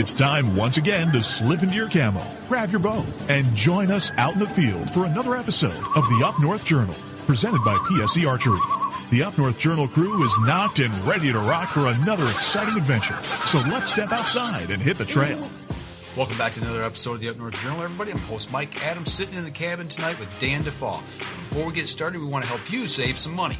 It's time once again to slip into your camo, grab your bow, and join us out in the field for another episode of the Up North Journal, presented by PSE Archery. The Up North Journal crew is knocked and ready to rock for another exciting adventure. So let's step outside and hit the trail. Welcome back to another episode of the Up North Journal, everybody. I'm host Mike Adams, sitting in the cabin tonight with Dan DeFaw. Before we get started, we want to help you save some money.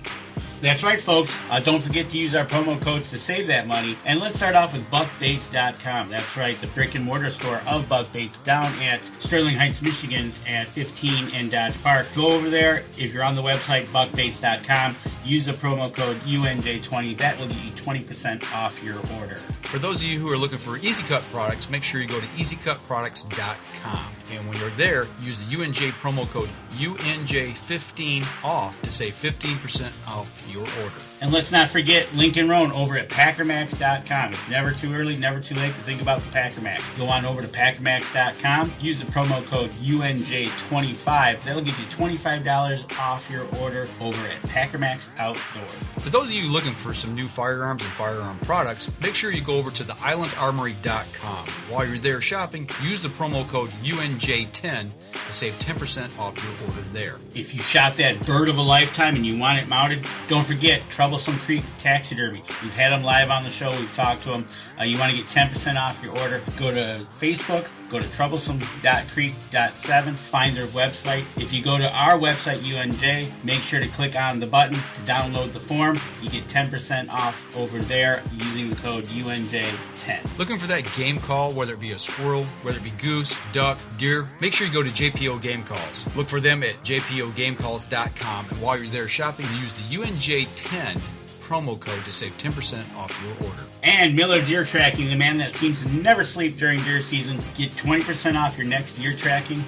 That's right, folks. Don't forget to use our promo codes to save that money. And let's start off with buckbaits.com. That's right, the brick and mortar store of Buck Baits down at Sterling Heights, Michigan at 15 and Dodge Park. Go over there. If you're on the website, buckbaits.com, use the promo code UNJ20. That will get you 20% off your order. For those of you who are looking for Easy Cut products, make sure you go to easycutproducts.com. And when you're there, use the UNJ promo code UNJ15 off to save 15% off your order. And let's not forget Lincoln Roan over at packermax.com. It's never too early, never too late to think about the Packer Max. Go on over to packermax.com, use the promo code UNJ25. That'll give you $25 off your order over at Packer Max Outdoors. For those of you looking for some new firearms and firearm products, make sure you go over to theislandarmory.com. While you're there shopping, use the promo code UNJ10 to save 10% off your order there. If you shot that bird of a lifetime and you want it mounted, don't forget Troublesome Creek Taxidermy. We've had them live on the show. We've talked to them. You want to get 10% off your order, go to Facebook, go to troublesome.creek.7, find their website. If you go to our website, UNJ, make sure to click on the button to download the form. You get 10% off over there using the code UNJ10. Looking for that game call, whether it be a squirrel, whether it be goose, duck, deer, make sure you go to JPO Game Calls. Look for them at jpogamecalls.com, and while you're there shopping, use the UNJ10 promo code to save 10% off your order. And Miller Deer Tracking, the man that seems to never sleep during deer season. Get 20% off your next deer tracking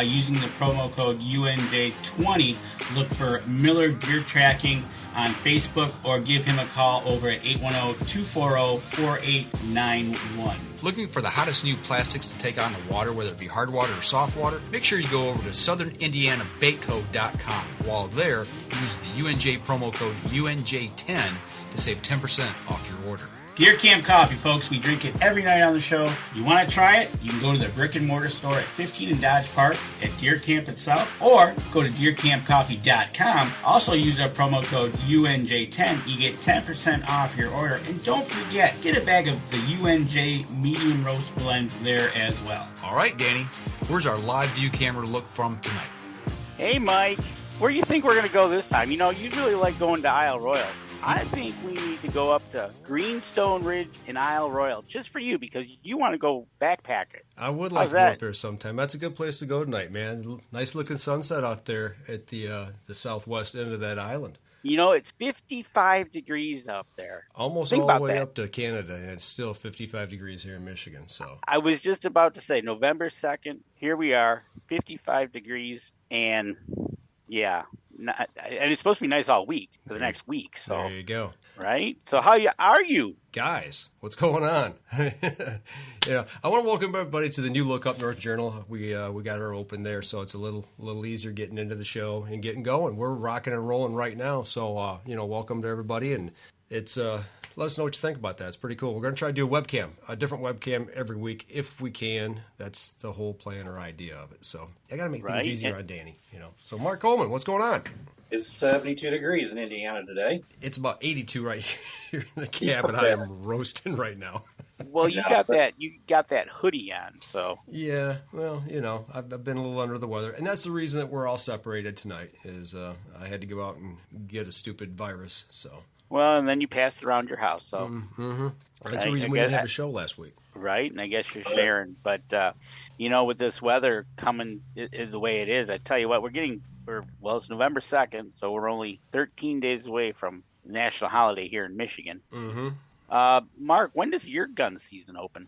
using the promo code UNJ20. Look for Miller Deer Tracking on Facebook or give him a call over at 810-240-4891. Looking for the hottest new plastics to take on the water, whether it be hard water or soft water? Make sure you go over to southernindianabaitco.com. While there, use the UNJ promo code UNJ10 to save 10% off your order. Deer Camp Coffee, folks. We drink it every night on the show. You want to try it? You can go to the brick and mortar store at 15 in Dodge Park at Deer Camp itself, or go to deercampcoffee.com. Also use our promo code UNJ10. You get 10% off your order. And don't forget, get a bag of the UNJ medium roast blend there as well. All right, Danny, where's our live view camera look from tonight? Hey, Mike. Where do you think we're going to go this time? You know, you really like going to Isle Royale. I think we need to go up to Greenstone Ridge in Isle Royale just for you because you want to go backpacking. I would like to go up there sometime. That's a good place to go tonight, man. Nice looking sunset out there at the southwest end of that island. You know, it's 55 degrees up there. Almost all the way up to Canada, and it's still 55 degrees here in Michigan. So I was just about to say November 2nd, here we are, 55 degrees, and yeah. And it's supposed to be nice all week for the next week. So there you go. Right? So how are you? Guys, what's going on? Yeah, I want to welcome everybody to the new look Up North Journal. We got her open there, so it's a little easier getting into the show and getting going. We're rocking and rolling right now, so welcome to everybody, and it's let us know what you think about that. It's pretty cool. We're going to try to do a different webcam every week if we can. That's the whole plan or idea of it. So I got to make things easier on Danny, So Mark Coleman, what's going on? It's 72 degrees in Indiana today. It's about 82 right here in the cabin. I am roasting right now. Well, you got that hoodie on, so. Yeah, well, I've been a little under the weather, and that's the reason that we're all separated tonight. Is I had to go out and get a stupid virus, so. Well, and then you passed it around your house, so. Mm-hmm. That's the reason we didn't have a show last week. Right, and I guess you're sharing. But, with this weather coming the way it is, I tell you what, it's November 2nd, so we're only 13 days away from the national holiday here in Michigan. Mm-hmm. Mark, when does your gun season open?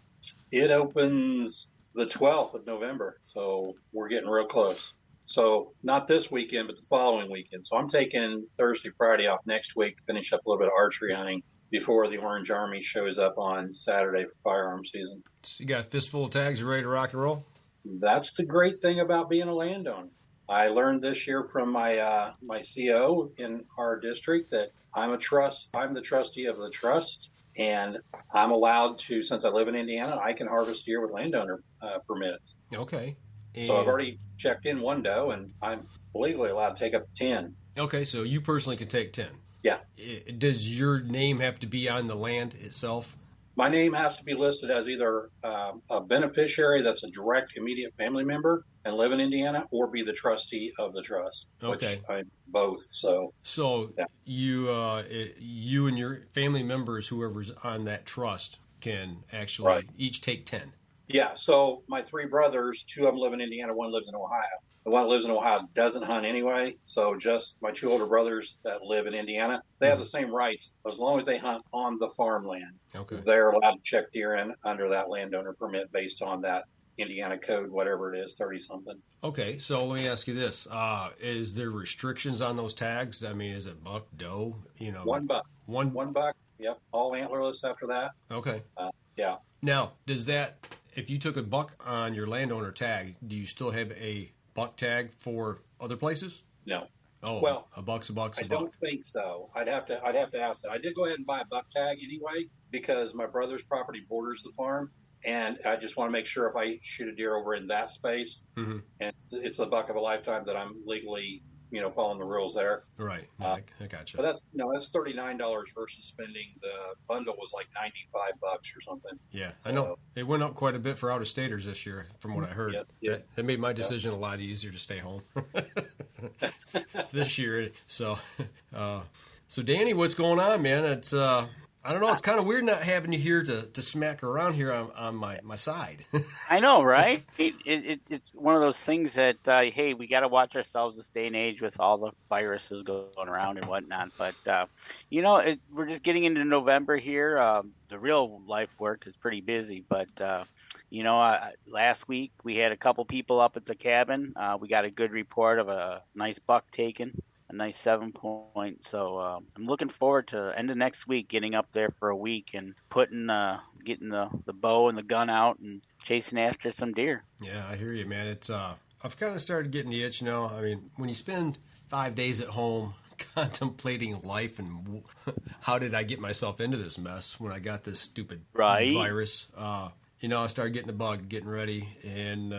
It opens the 12th of November, so we're getting real close. So not this weekend, but the following weekend. So I'm taking Thursday, Friday off next week to finish up a little bit of archery hunting before the Orange Army shows up on Saturday for firearm season. So you got a fistful of tags, you ready to rock and roll? That's the great thing about being a landowner. I learned this year from my my CO in our district that I'm the trustee of the trust, And I'm allowed to, since I live in Indiana, I can harvest deer with landowner permits. Okay. So I've already checked in one doe, and I'm legally allowed to take up to 10. Okay, so you personally can take 10. Yeah. Does your name have to be on the land itself? My name has to be listed as either a beneficiary that's a direct immediate family member and live in Indiana, or be the trustee of the trust, Okay. which I'm both. So yeah. you and your family members, whoever's on that trust, can actually each take 10. Yeah, so my three brothers, two of them live in Indiana, one lives in Ohio. The one that lives in Ohio doesn't hunt anyway, so just my two older brothers that live in Indiana, they have the same rights as long as they hunt on the farmland. Okay. They're allowed to check deer in under that landowner permit based on that Indiana code, whatever it is, 30-something. Okay, so let me ask you this. Is there restrictions on those tags? I mean, is it buck, doe? One buck. One buck, yep, all antlerless after that. Okay. Yeah. Now, if you took a buck on your landowner tag, do you still have a buck tag for other places? No. Oh, well, a buck's a buck. I don't think so. I'd have to ask that. I did go ahead and buy a buck tag anyway because my brother's property borders the farm, and I just want to make sure if I shoot a deer over in that space, and it's the buck of a lifetime, that I'm legally, following the rules there. Right. I gotcha. But that's $39 versus spending, the bundle was like $95 or something. Yeah, I know. It went up quite a bit for out-of-staters this year, from what I heard. Yes. That made my decision a lot easier to stay home this year. So Danny, what's going on, man? It's I don't know. It's kind of weird not having you here to smack around here on my side. I know, right? It's one of those things that, hey, we got to watch ourselves this day and age with all the viruses going around and whatnot. But, we're just getting into November here. The real life work is pretty busy. But, last week we had a couple people up at the cabin. We got a good report of a nice buck taken. A nice 7 point. So I'm looking forward to end of next week getting up there for a week and getting the bow and the gun out and chasing after some deer. Yeah, I hear you, man. It's I've kind of started getting the itch now. I mean, when you spend 5 days at home contemplating life and how did I get myself into this mess when I got this stupid virus, I started getting the bug, getting ready, and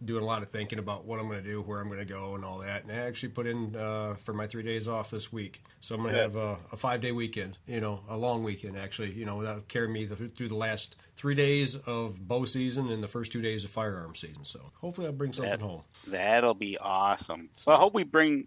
doing a lot of thinking about what I'm going to do, where I'm going to go, and all that. And I actually put in for my 3 days off this week. So I'm going to have a 5-day weekend, a long weekend, actually. That'll carry me through the last 3 days of bow season and the first 2 days of firearm season. So hopefully I'll bring something home. That'll be awesome. So I hope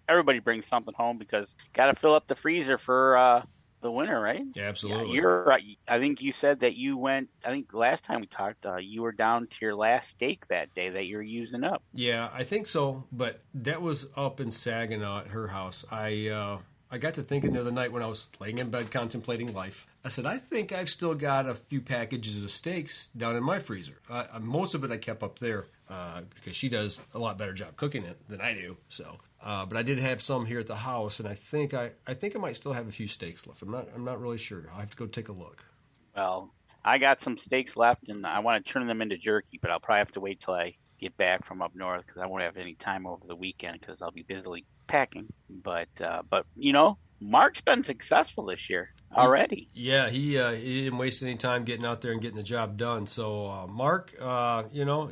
everybody brings something home, because got to fill up the freezer for the winter, right? Yeah, absolutely. Yeah, you're right. I think you said that you went, I think last time we talked, you were down to your last steak that day that you're using up. Yeah, I think so. But that was up in Saginaw at her house. I got to thinking the other night when I was laying in bed contemplating life. I said, I think I've still got a few packages of steaks down in my freezer. Most of it I kept up there because she does a lot better job cooking it than I do. So, but I did have some here at the house, and I think I might still have a few steaks left. I'm not really sure. I'll have to go take a look. Well, I got some steaks left, and I want to turn them into jerky, but I'll probably have to wait till I get back from up north, because I won't have any time over the weekend because I'll be busily packing. But Mark's been successful this year already. Yeah, he didn't waste any time getting out there and getting the job done. So Mark, I know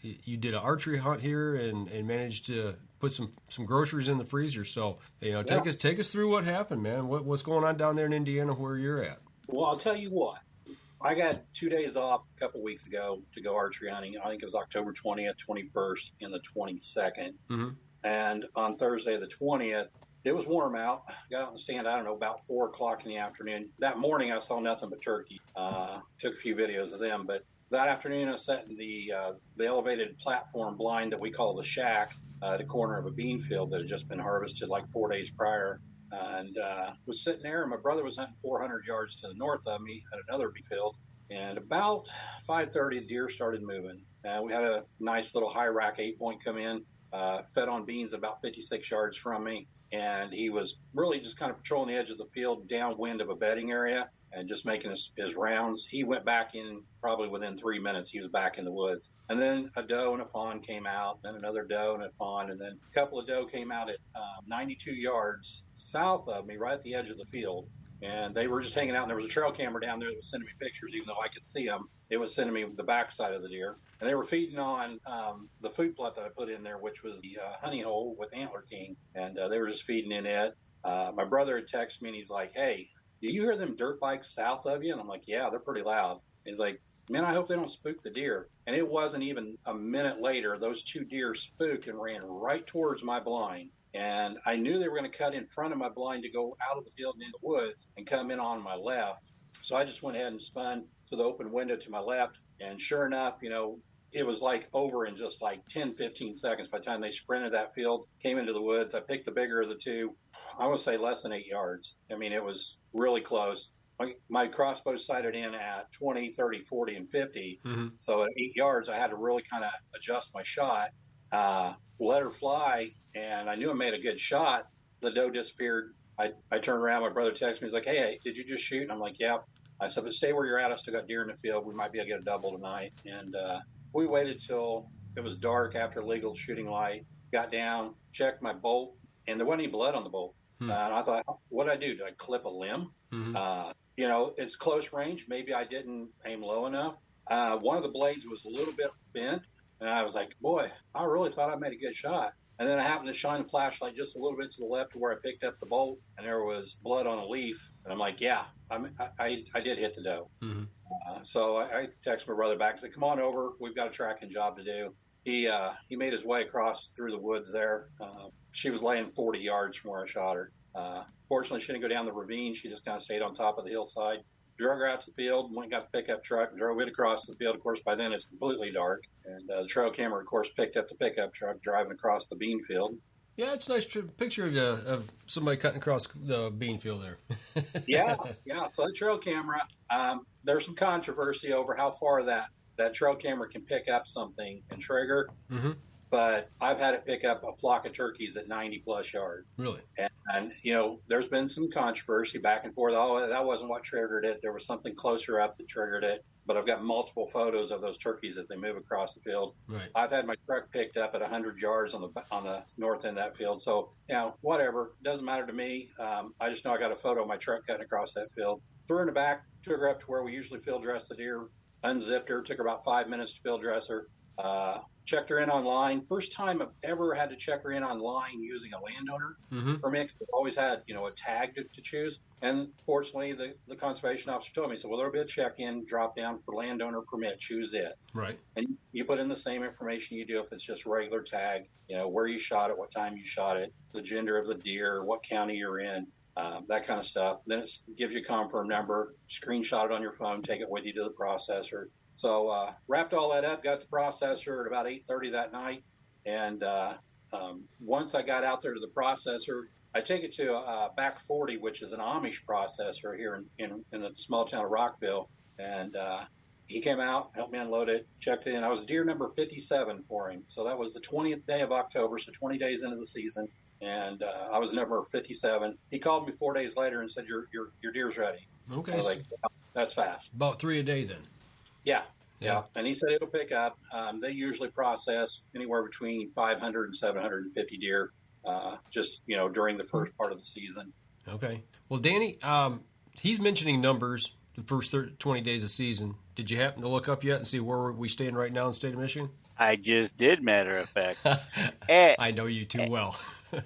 you did an archery hunt here and managed to put some groceries in the freezer. So take us through what happened, man. What's going on down there in Indiana where you're at? Well, I'll tell you what. I got 2 days off a couple weeks ago to go archery hunting. I think it was October 20th, 21st, and the 22nd. Mm-hmm. And on Thursday, the 20th, it was warm out. Got out on the stand, about 4 o'clock in the afternoon. That morning, I saw nothing but turkey. Took a few videos of them. But that afternoon, I sat in the elevated platform blind that we call the shack, the corner of a bean field that had just been harvested like 4 days prior. And was sitting there, and my brother was hunting 400 yards to the north of me at another bean field. And about 5:30, the deer started moving. We had a nice little high rack 8-point come in, fed on beans about 56 yards from me. And he was really just kind of patrolling the edge of the field downwind of a bedding area and just making his rounds. He went back in probably within 3 minutes. He was back in the woods. And then a doe and a fawn came out, then another doe and a fawn, and then a couple of doe came out at 92 yards south of me, right at the edge of the field. and they were just hanging out. And there was a trail camera down there that was sending me pictures, even though I could see them. It was sending me the backside of the deer, and they were feeding on the food plot that I put in there, which was the honey hole with Antler King, and they were just feeding in it. My brother had texted me, and he's like, "Hey, do you hear them dirt bikes south of you?" And I'm like, "Yeah, they're pretty loud." He's like, "Man, I hope they don't spook the deer." And it wasn't even a minute later, those two deer spooked and ran right towards my blind. And I knew they were going to cut in front of my blind to go out of the field and in the woods and come in on my left. So I just went ahead and spun to the open window to my left. And sure enough, it was like over in just like 10, 15 seconds. By the time they sprinted that field, came into the woods, I picked the bigger of the two. I would say less than 8 yards. I mean, it was really close. My crossbow sighted in at 20, 30, 40, and 50. Mm-hmm. So at 8 yards, I had to really kind of adjust my shot, let her fly, and I knew I made a good shot. The doe disappeared. I turned around. My brother texted me. He's like, "Hey, did you just shoot?" And I'm like, "Yeah." I said, "But stay where you're at. I still got deer in the field. We might be able to get a double tonight." And we waited till it was dark after legal shooting light, got down, checked my bolt, and there wasn't any blood on the bolt. And I thought, what did I do? Did I clip a limb? Mm-hmm. It's close range. Maybe I didn't aim low enough. One of the blades was a little bit bent, and I was like, boy, I really thought I made a good shot. And then I happened to shine the flashlight just a little bit to the left to where I picked up the bolt, and there was blood on a leaf. And I'm like, yeah, I did hit the doe. Mm-hmm. So I texted my brother back and said, "Come on over. We've got a tracking job to do." He made his way across through the woods there. She was laying 40 yards from where I shot her. Fortunately, she didn't go down the ravine. She just kind of stayed on top of the hillside. Drug her out to the field, went and got the pickup truck, and drove it across the field. Of course, by then it's completely dark. And the trail camera, of course, picked up the pickup truck driving across the bean field. Yeah, it's a nice picture of somebody cutting across the bean field there. Yeah. So the trail camera, there's some controversy over how far that trail camera can pick up something and trigger. Mm-hmm. But I've had it pick up a flock of turkeys at 90-plus yards. Really? And there's been some controversy back and forth. Oh, that wasn't what triggered it. There was something closer up that triggered it. But I've got multiple photos of those turkeys as they move across the field. Right. I've had my truck picked up at 100 yards on the north end of that field. So, whatever. It doesn't matter to me. I just know I got a photo of my truck cutting across that field. Threw her in the back, took her up to where we usually field dress the deer, unzipped her, took her about 5 minutes to field dress her. Checked her in online. First time I've ever had to check her in online using a landowner permit. I've always had, a tag to choose. And fortunately, the conservation officer told me, he said, well, there'll be a check-in, drop down for landowner permit. Choose it. Right. And you put in the same information you do if it's just regular tag, where you shot it, what time you shot it, the gender of the deer, what county you're in, that kind of stuff. Then it gives you a confirm number, screenshot it on your phone, take it with you to the processor. So wrapped all that up, got the processor at about 8:30 that night. And once I got out there to the processor, I take it to Back 40, which is an Amish processor here in the small town of Rockville. And he came out, helped me unload it, checked it in. I was deer number 57 for him. So that was the 20th day of October, so 20 days into the season. And I was number 57. He called me 4 days later and said, your deer's ready. Okay. I was like, that's fast. About 3 a day then. Yeah. And he said it'll pick up. They usually process anywhere between 500 and 750 deer during the first part of the season. Okay. Well, Danny, he's mentioning numbers the first 20 days of season. Did you happen to look up yet and see where we stand right now in the state of Michigan? I just did, matter of fact. I know you too well.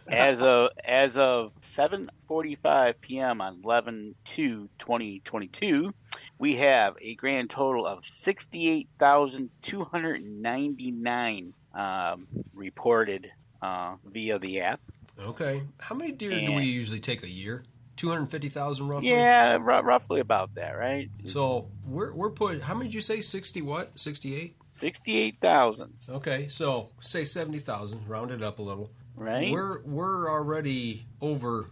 As of 7:45 p.m. on 11/2/2022, we have a grand total of 68,299 reported via the app. Okay. How many deer do we usually take a year? 250,000 roughly? Yeah, roughly about that, right? So we're putting, how many did you say? 60 what? 68? 68,000. Okay, so say 70,000, round it up a little. Right. We're already over,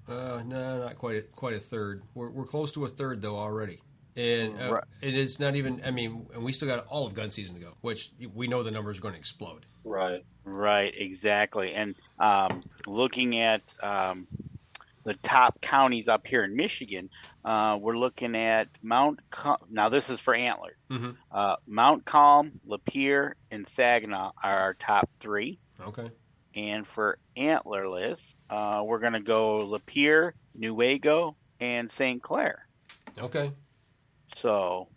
no, not quite a third. We're close to a third though already, and it's not even. I mean, and we still got all of gun season to go, which we know the numbers are going to explode. Right. Right. Exactly. And looking at the top counties up here in Michigan, we're looking at now this is for antler. Mm-hmm. Mount Calm, Lapeer, and Saginaw are our top three. Okay. And for antlerless, we're going to go Lapeer, Newaygo, and St. Clair. Okay. So,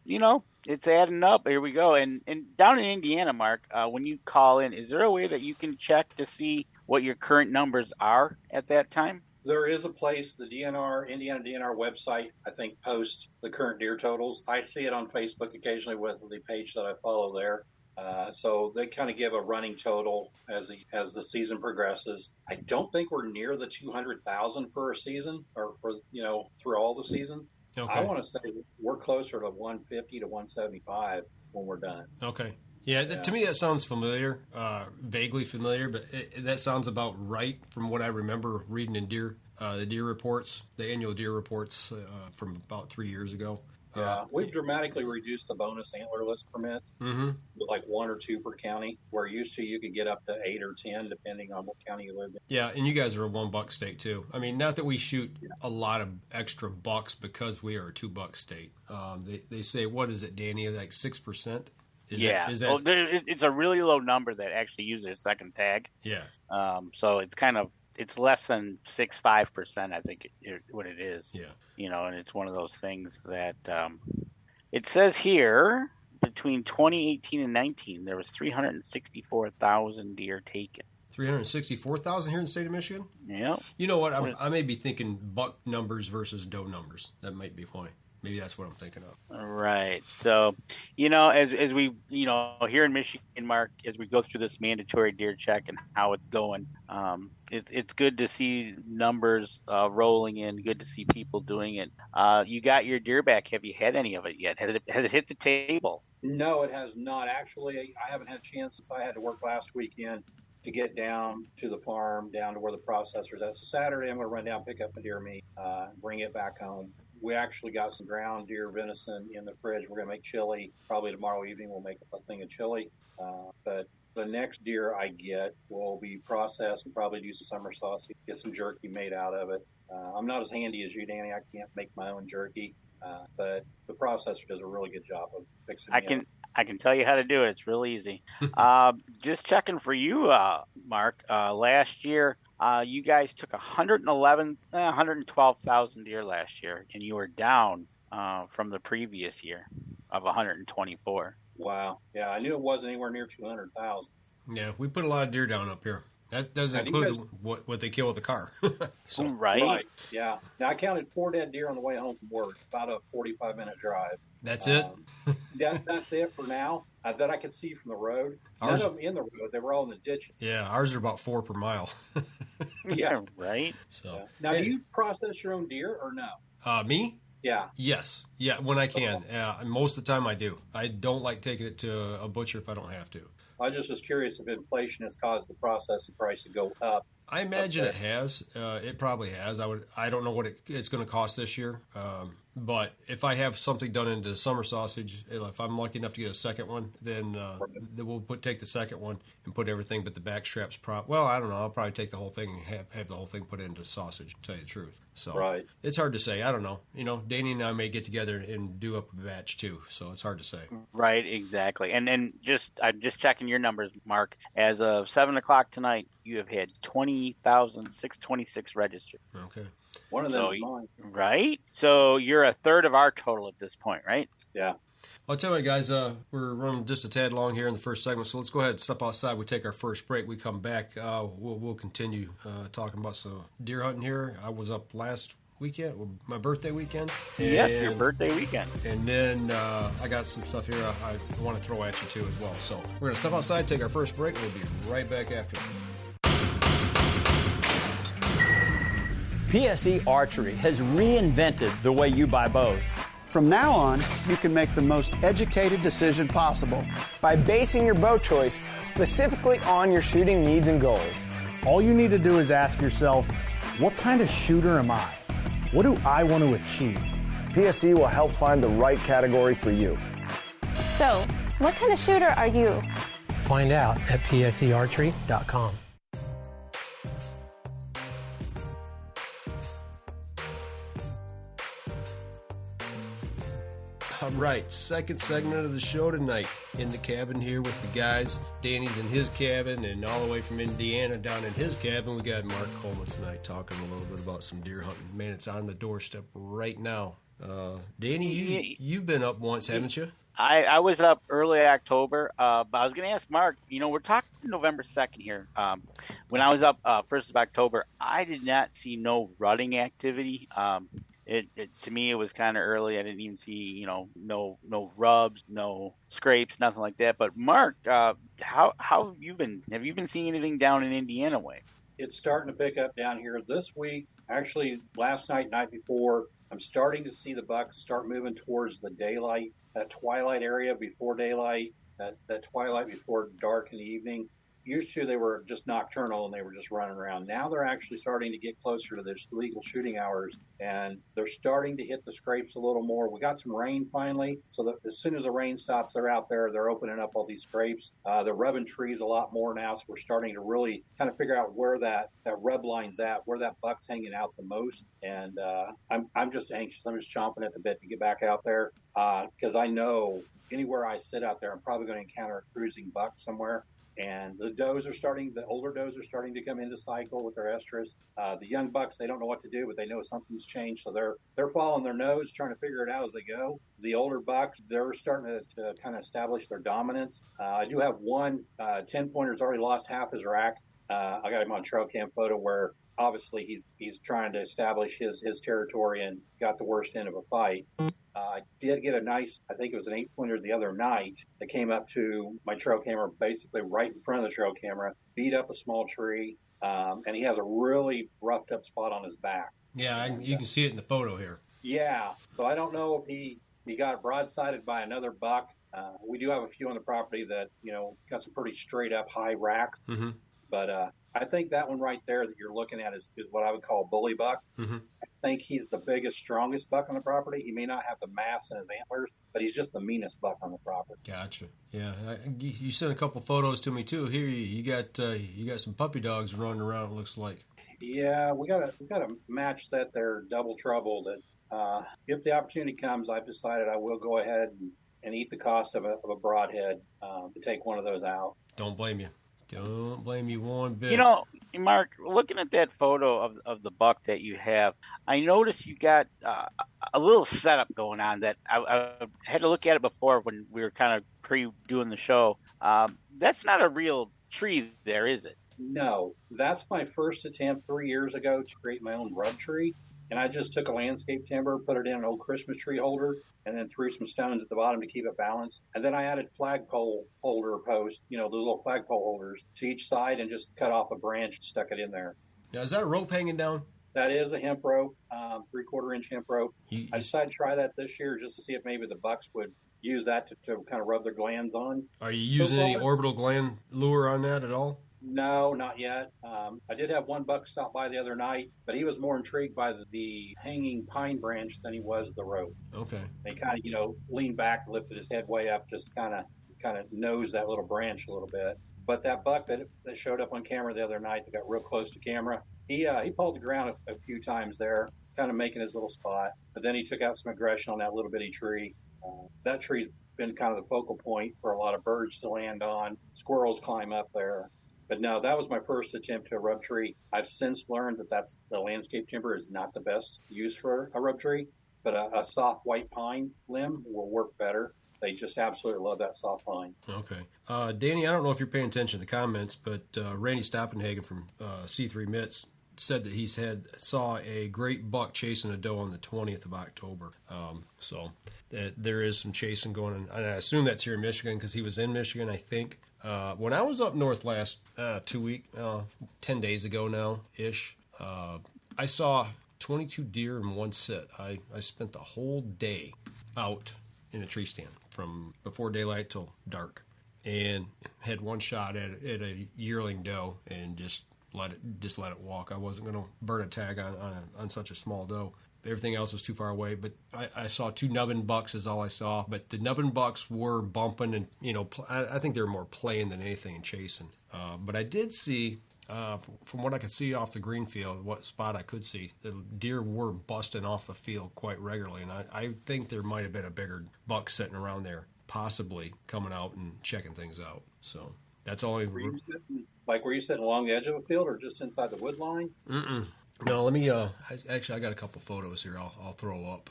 it's adding up. Here we go. And down in Indiana, Mark, when you call in, is there a way that you can check to see what your current numbers are at that time? There is a place, the Indiana DNR website, I think, posts the current deer totals. I see it on Facebook occasionally with the page that I follow there. So they kind of give a running total as the season progresses. I don't think we're near the 200,000 for a season, or for through all the season. Okay. I want to say we're closer to 150 to 175 when we're done. Okay. Yeah, to me that sounds familiar, vaguely familiar, but that sounds about right from what I remember reading in the deer reports, the annual deer reports from about 3 years ago. Yeah, we've dramatically reduced the bonus antlerless permits, like 1 or 2 per county, where used to you could get up to 8 or 10 depending on what county you live in. Yeah, and you guys are a 1 buck state too. I mean, not that we shoot a lot of extra bucks because we are a 2 buck state. They say, what is it, Danny? Like 6%? Is that... it's a really low number that actually uses a second tag. Yeah. So it's less than 6.5%, I think, what it is. Yeah. And it's one of those things that it says here between 2018 and 19, there was 364,000 deer taken. 364,000 here in the state of Michigan? Yeah. You know what? I may be thinking buck numbers versus doe numbers. That might be why. Maybe that's what I'm thinking of. Right. So, as we, here in Michigan, Mark, as we go through this mandatory deer check and how it's going, it's good to see numbers rolling in. Good to see people doing it. You got your deer back. Have you had any of it yet? Has it hit the table? No, it has not. Actually, I haven't had a chance since I had to work last weekend to get down to the farm, down to where the processor's at. So Saturday, I'm going to run down, pick up the deer meat, bring it back home. We actually got some ground deer venison in the fridge. We're going to make chili. Probably tomorrow evening we'll make a thing of chili. But the next deer I get will be processed and probably do some summer sausage, get some jerky made out of it. I'm not as handy as you, Danny. I can't make my own jerky. But the processor does a really good job of fixing it. I can tell you how to do it. It's real easy. Just checking for you, Mark. Last year, you guys took 112,000 deer last year, and you were down from the previous year of 124. Wow. Yeah, I knew it wasn't anywhere near 200,000. Yeah, we put a lot of deer down up here. That doesn't include what they kill with the car. So. Right. Yeah. Now, I counted 4 dead deer on the way home from work. About a 45-minute drive. That's it? That's it for now that I could see from the road. None of them in the road. They were all in the ditches. Yeah, ours are about 4 per mile. Yeah. Right? So yeah. Now, do you process your own deer or no? Me? Yeah. Yes. Yeah, when I can. Most of the time I do. I don't like taking it to a butcher if I don't have to. I just was curious if inflation has caused the processing price to go up. I imagine it has. It probably has. I don't know what it's going to cost this year. But if I have something done into summer sausage, if I'm lucky enough to get a second one, then we'll take the second one and put everything but the back straps. Well, I don't know. I'll probably take the whole thing and have the whole thing put into sausage, to tell you the truth. So It's hard to say. I don't know. Danny and I may get together and do up a batch too. So it's hard to say. Right, exactly. And then I'm just checking your numbers, Mark. As of 7 o'clock tonight, you have had 20,626 registered. Okay. One of them is mine. Right? So you're a third of our total at this point, right? Yeah. I'll tell you, guys, we're running just a tad long here in the first segment, so let's go ahead and step outside. We take our first break. We come back. We'll continue talking about some deer hunting here. I was up last weekend, my birthday weekend. Yes, your birthday weekend. And then I got some stuff here I want to throw at you, too, as well. So we're going to step outside, take our first break. We'll be right back after. PSE Archery has reinvented the way you buy bows. From now on, you can make the most educated decision possible by basing your bow choice specifically on your shooting needs and goals. All you need to do is ask yourself, what kind of shooter am I? What do I want to achieve? PSE will help find the right category for you. So, what kind of shooter are you? Find out at psearchery.com. All All right, second segment of the show tonight. In the cabin here with the guys. Danny's in his cabin, and all the way from Indiana down in his cabin, we got Mark Coleman tonight talking a little bit about some deer hunting. Man, it's on the doorstep right now. Danny, you've been up once, haven't you? I was up early October, but I was going to ask Mark, we're talking November 2nd here. When I was up 1st of October, I did not see no rutting activity. To me, it was kind of early. I didn't even see, no rubs, no scrapes, nothing like that. But Mark, how have you been? Have you been seeing anything down in Indiana way? It's starting to pick up down here this week. Actually, last night before, I'm starting to see the bucks start moving towards the daylight, that twilight area before daylight, that twilight before dark in the evening. Used to, they were just nocturnal and they were just running around. Now they're actually starting to get closer to their legal shooting hours, and they're starting to hit the scrapes a little more. We got some rain finally, so that as soon as the rain stops, they're out there. They're opening up all these scrapes. They're rubbing trees a lot more now, so we're starting to really kind of figure out where that rub line's at, where that buck's hanging out the most. And I'm just anxious. I'm just chomping at the bit to get back out there because I know anywhere I sit out there, I'm probably going to encounter a cruising buck somewhere. And the older does are starting to come into cycle with their estrus. The young bucks, they don't know what to do, but they know something's changed. So they're following their nose, trying to figure it out as they go. The older bucks, they're starting to kind of establish their dominance. I do have one 10-pointer's already lost half his rack. I got him on trail cam photo where obviously he's trying to establish his territory and got the worst end of a fight. I did get a nice, I think it was an 8-pointer the other night that came up to my trail camera, basically right in front of the trail camera, beat up a small tree, and he has a really roughed up spot on his back. Yeah, you can see it in the photo here. Yeah, so I don't know if he got broadsided by another buck. We do have a few on the property that, got some pretty straight up high racks. Mm-hmm. But I think that one right there that you're looking at is what I would call a bully buck. Mm-hmm. I think he's the biggest, strongest buck on the property. He may not have the mass in his antlers, but he's just the meanest buck on the property. Gotcha. Yeah, you sent a couple photos to me too. Here you got some puppy dogs running around. It looks like. Yeah, we got a match set there, Double Trouble. That if the opportunity comes, I've decided I will go ahead and eat the cost of a broadhead to take one of those out. Don't blame you. Don't blame you one bit. Mark, looking at that photo of the buck that you have, I noticed you got a little setup going on that I had to look at it before when we were kind of pre-doing the show. That's not a real tree there, is it? No. That's my first attempt 3 years ago to create my own rub tree. And I just took a landscape timber, put it in an old Christmas tree holder, and then threw some stones at the bottom to keep it balanced. And then I added flagpole holder posts, the little flagpole holders to each side, and just cut off a branch and stuck it in there. Now, is that a rope hanging down? That is a hemp rope, 3/4-inch hemp rope. I decided to try that this year just to see if maybe the bucks would use that to kind of rub their glands on. Are you using any orbital gland lure on that at all? No, not yet. I did have one buck stop by the other night, but he was more intrigued by the hanging pine branch than he was the rope. Okay. He kind of, leaned back, lifted his head way up, just kind of nosed that little branch a little bit. But that buck that showed up on camera the other night that got real close to camera, he pulled the ground a few times there, kind of making his little spot. But then he took out some aggression on that little bitty tree. That tree's been kind of the focal point for a lot of birds to land on. Squirrels climb up there. But no, that was my first attempt to a rub tree. I've since learned that the landscape timber is not the best use for a rub tree, but a soft white pine limb will work better. They just absolutely love that soft pine. Okay. Danny, I don't know if you're paying attention to the comments, but Randy Stoppenhagen from C3 Mitts said that saw a great buck chasing a doe on the 20th of October. So there is some chasing going on. And I assume that's here in Michigan because he was in Michigan, I think. When I was up north last 10 days ago now-ish, I saw 22 deer in one sit. I spent the whole day out in a tree stand from before daylight till dark and had one shot at a yearling doe and just let it walk. I wasn't going to burn a tag on such a small doe. Everything else was too far away, but I saw 2 nubbin bucks is all I saw. But the nubbin bucks were bumping, and I think they were more playing than anything and chasing. But I did see From what I could see off the green field, what spot I could see, the deer were busting off the field quite regularly, and I think there might have been a bigger buck sitting around there, possibly coming out and checking things out. So that's all. Were you sitting along the edge of a field or just inside the wood line? No, let me. Actually, I got a couple photos here. I'll throw up.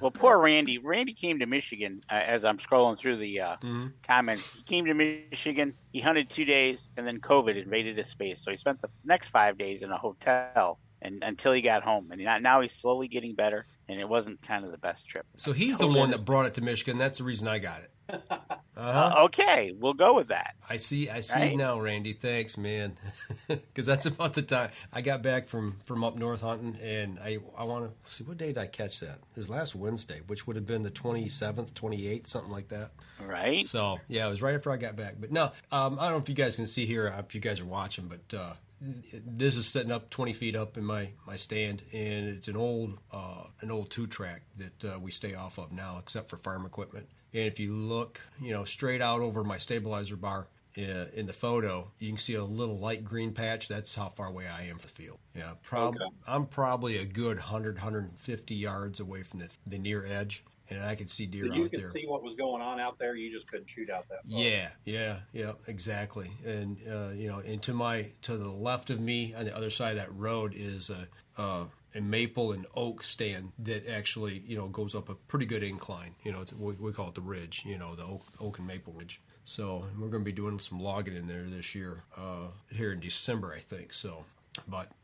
Well, poor Randy. Randy came to Michigan. As I'm scrolling through the comments, he came to Michigan. He hunted 2 days, and then COVID invaded his space. So he spent the next 5 days in a hotel, and until he got home. And now he's slowly getting better. And it wasn't kind of the best trip. So he's the one that brought it to Michigan. That's the reason I got it. Okay, we'll go with that. I see right? Now, Randy. Thanks, man. Because that's about the time I got back from up north hunting, and I want to see, what day did I catch that? It was last Wednesday, which would have been the 27th, 28th, something like that. Right. So, yeah, it was right after I got back. But no, I don't know if you guys can see here, if you guys are watching, but this is setting up 20 feet up in my stand, and it's an old 2-track that we stay off of now, except for farm equipment. And if you look, straight out over my stabilizer bar in the photo, you can see a little light green patch. That's how far away I am from the field. Yeah, I'm probably a good 150 yards away from the near edge, and I could see deer out there. You could see what was going on out there. You just couldn't shoot out that far. Yeah, exactly. And and to the left of me on the other side of that road is a maple and oak stand that actually goes up a pretty good incline. We call it the ridge. The oak and maple ridge. So we're going to be doing some logging in there this year, here in December, I think. So.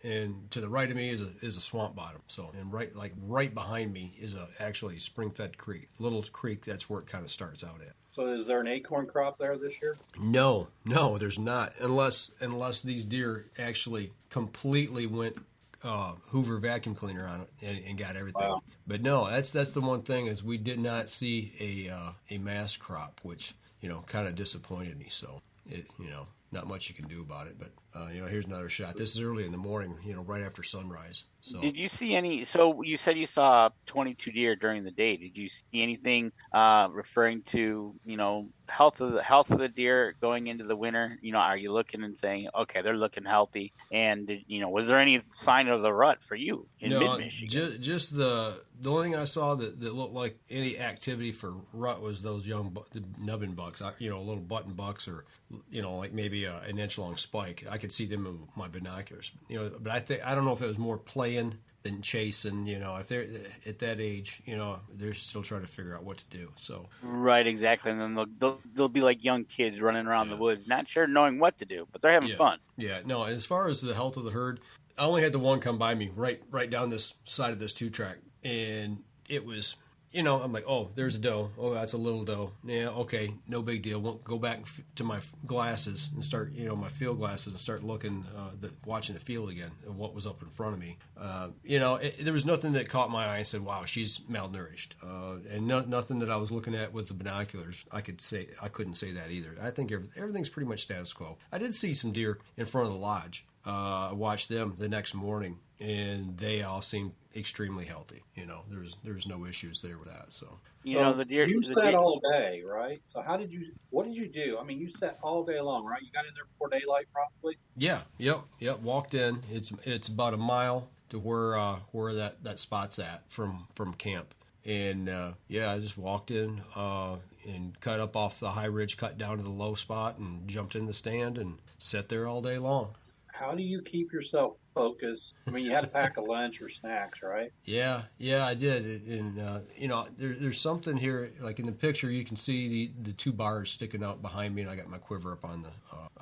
And to the right of me is a swamp bottom. So, and right behind me is actually spring-fed creek, little creek. That's where it kind of starts out at. So, is there an acorn crop there this year? No, there's not, unless these deer actually completely went Hoover vacuum cleaner on it and got everything. Wow. But no, that's the one thing is we did not see a mass crop, which kind of disappointed me. So it not much you can do about it, but here's another shot. This is early in the morning, right after sunrise. So did you see any? So you said you saw 22 deer during the day. Did you see anything referring to health of the deer going into the winter? Are you looking and saying, okay, they're looking healthy? And was there any sign of the rut for you in mid-Michigan? Just the only thing I saw that looked like any activity for rut was those young nubbin bucks, little button bucks, or like maybe an inch long spike. I could see them in my binoculars, but I don't know if it was more playing than chasing. If they're at that age, they're still trying to figure out what to do. So right, exactly, and then they'll be like young kids running around the woods, not sure knowing what to do, but they're having fun. Yeah, no. As far as the health of the herd, I only had the one come by me right down this side of this 2-track, and it was. I'm like, oh, there's a doe. Oh, that's a little doe. Yeah, okay, no big deal. Won't go back to my glasses and start, my field glasses and start looking, watching the field again and what was up in front of me. There was nothing that caught my eye and said, wow, she's malnourished. And nothing that I was looking at with the binoculars. I couldn't say that either. I think everything's pretty much status quo. I did see some deer in front of the lodge. I watched them the next morning, and they all seemed extremely healthy. There's no issues there with that. So the deer. You sat all day, right? So what did you do? I mean, you sat all day long, right? You got in there before daylight, probably. Yeah. Yep. Walked in. It's about a mile to where that spot's at from camp, and I just walked in and cut up off the high ridge, cut down to the low spot, and jumped in the stand and sat there all day long. How do you keep yourself focused? I mean, you had to pack a lunch or snacks, right? Yeah, I did. And there's something here, like in the picture, you can see the 2 bars sticking out behind me, and I got my quiver up on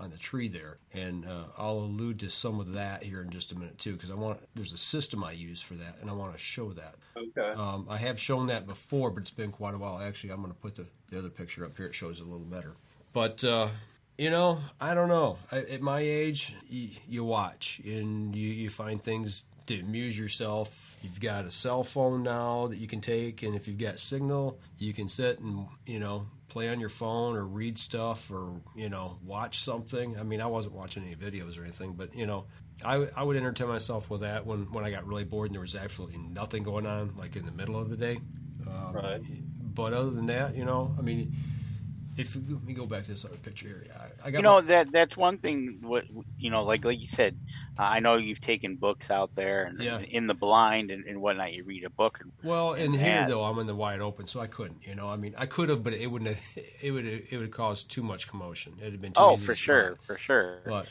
the tree there. And I'll allude to some of that here in just a minute too, because there's a system I use for that, and I want to show that. Okay. I have shown that before, but it's been quite a while. Actually, I'm going to put the other picture up here. It shows it a little better. But I don't know. At my age, you watch and you find things to amuse yourself. You've got a cell phone now that you can take, and if you've got signal, you can sit and, play on your phone or read stuff or, watch something. I mean, I wasn't watching any videos or anything, but, I would entertain myself with that when I got really bored and there was absolutely nothing going on, like in the middle of the day. Right. But other than that, I mean, let me go back to this other picture here. I got that's one thing. What like you said, I know you've taken books out there and in the blind and whatnot. You read a book. And here though, I'm in the wide open, so I couldn't. I mean, I could have, but it wouldn't. It would cause too much commotion. It'd have been too easy. For sure. But,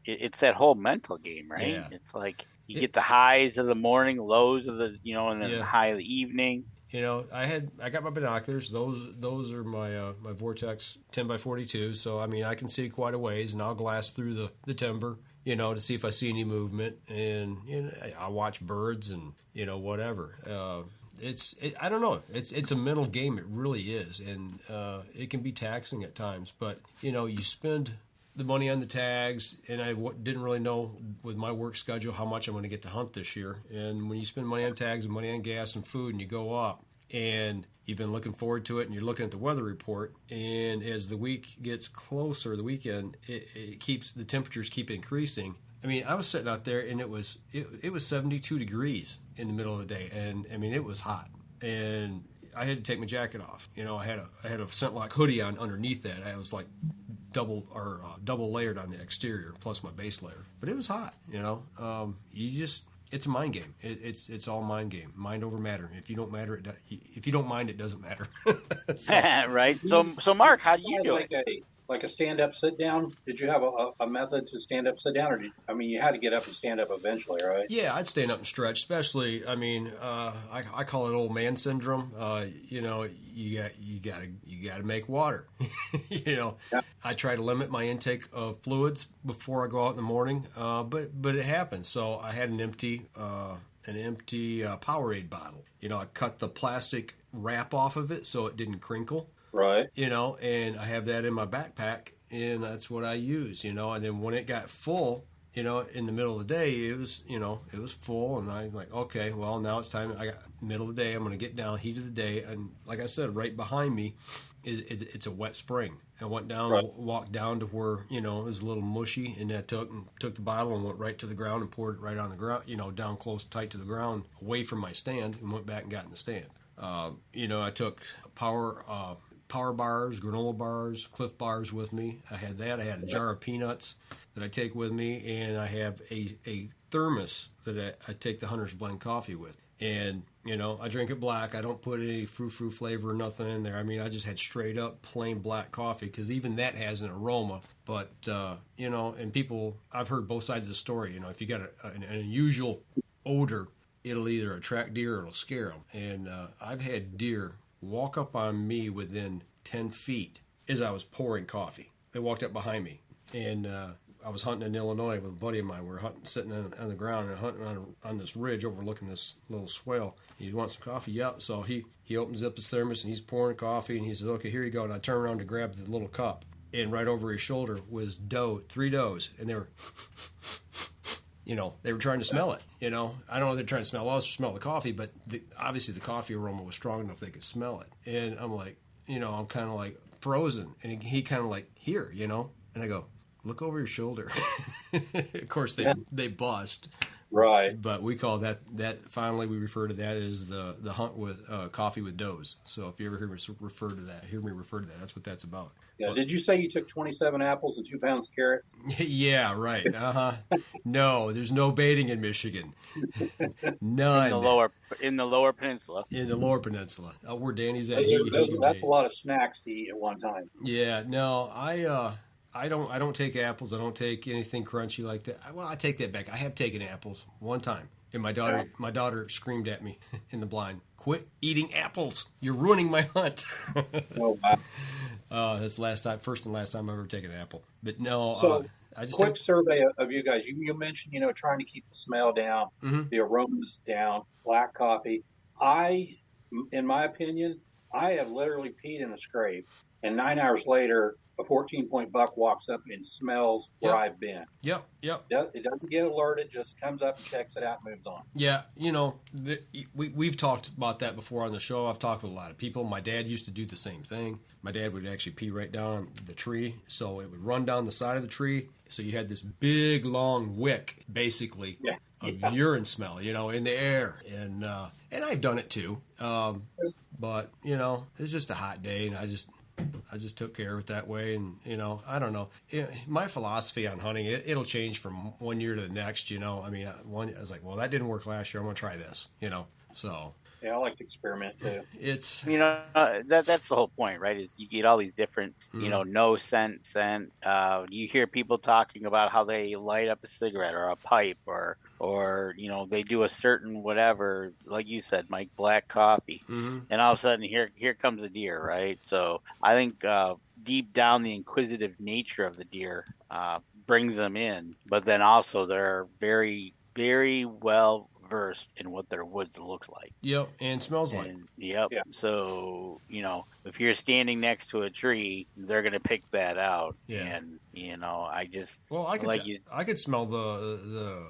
it's that whole mental game, right? Yeah. It's like you get the highs of the morning, lows of the and then the high of the evening. I got my binoculars. Those are my my Vortex 10x42. So I mean, I can see quite a ways, and I'll glass through the timber, to see if I see any movement, and I watch birds and whatever. I don't know. It's a mental game. It really is, and it can be taxing at times. But you spend the money on the tags, and I didn't really know with my work schedule how much I'm going to get to hunt this year. And when you spend money on tags and money on gas and food, and you go up, and you've been looking forward to it, and you're looking at the weather report, and as the week gets closer, the weekend, it keeps the temperatures keep increasing. I mean, I was sitting out there, and it was 72 degrees in the middle of the day, and I mean, it was hot, and I had to take my jacket off. I had a Scentlock hoodie on underneath that. I was like double layered on the exterior plus my base layer, but it was hot. It's a mind game. It's all mind game. Mind over matter. If you don't mind, it doesn't matter. Right. So Mark, how do you do it? Like a stand-up, sit-down? Did you have a method to stand-up, sit-down? Or you had to get up and stand up eventually, right? Yeah, I'd stand up and stretch, especially, I call it old man syndrome. You got to make water. I try to limit my intake of fluids before I go out in the morning, but it happens. So I had an empty Powerade bottle. I cut the plastic wrap off of it so it didn't crinkle. Right. And I have that in my backpack, and that's what I use, and then when it got full, in the middle of the day, it was full, and I'm like, okay, well, now it's time. I got middle of the day, I'm going to get down, heat of the day, and like I said, right behind me it's a wet spring. I went down, walked down to where, it was a little mushy, and I took the bottle and went right to the ground and poured it right on the ground, down close, tight to the ground, away from my stand, and went back and got in the stand. I took power bars, granola bars, Cliff bars with me. I had that. I had a jar of peanuts that I take with me, and I have a thermos that I take the Hunter's Blend coffee with. And, I drink it black. I don't put any frou-frou flavor or nothing in there. I mean, I just had straight up plain black coffee, because even that has an aroma. But, and people, I've heard both sides of the story. If you got an unusual odor, it'll either attract deer or it'll scare them. And I've had deer walk up on me within 10 feet as I was pouring coffee. They walked up behind me, and I was hunting in Illinois with a buddy of mine. We were sitting on the ground and hunting on this ridge overlooking this little swale. You want some coffee? Yeah. So he opens up his thermos, and he's pouring coffee, and he says, okay, here you go. And I turn around to grab the little cup, and right over his shoulder was 3 does, and they were... they were trying to smell it. I don't know if they're trying to smell us or smell the coffee, but obviously the coffee aroma was strong enough they could smell it. And I'm like, I'm kind of like frozen. And he kind of like, here, and I go, look over your shoulder. Of course, they bust. Right. But we call that finally we refer to that as the hunt with coffee with does. So if you ever hear me refer to that, that's what that's about. Yeah. But, did you say you took 27 apples and 2 pounds of carrots? Yeah, right. No, there's no baiting in Michigan. None. In the lower peninsula. In the lower peninsula. Where Danny's at. That's a lot of snacks to eat at one time. Yeah. No, I don't take apples. I don't take anything crunchy like that. Well, I take that back. I have taken apples one time, and my daughter screamed at me in the blind, "Quit eating apples! You're ruining my hunt." Oh, wow. That's first and last time I've ever taken an apple. But no, so I just survey of you guys. You mentioned trying to keep the smell down, the aromas down, black coffee. In my opinion, I have literally peed in a scrape, and 9 hours later, a 14-point buck walks up and smells where I've been. Yep. It doesn't get alerted, just comes up and checks it out and moves on. Yeah, we've talked about that before on the show. I've talked with a lot of people. My dad used to do the same thing. My dad would actually pee right down the tree, so it would run down the side of the tree. So you had this big, long wick, basically, of urine smell, in the air. And I've done it too. But, it's just a hot day, and I just took care of it that way. And, I don't know. My philosophy on hunting, it'll change from one year to the next, I mean, I was like, well, that didn't work last year. I'm going to try this, so. Yeah, I like to experiment too. It's that's the whole point, right? Is you get all these different, no scent. You hear people talking about how they light up a cigarette or a pipe, or they do a certain whatever, like you said, Mike, black coffee, and all of a sudden here comes a deer, right? So I think deep down the inquisitive nature of the deer brings them in, but then also they're very, very well versed in what their woods looks like. Yep, and smells like. Yep. Yeah. So, if you're standing next to a tree, they're going to pick that out. Yeah. And, I just... Well, I could smell the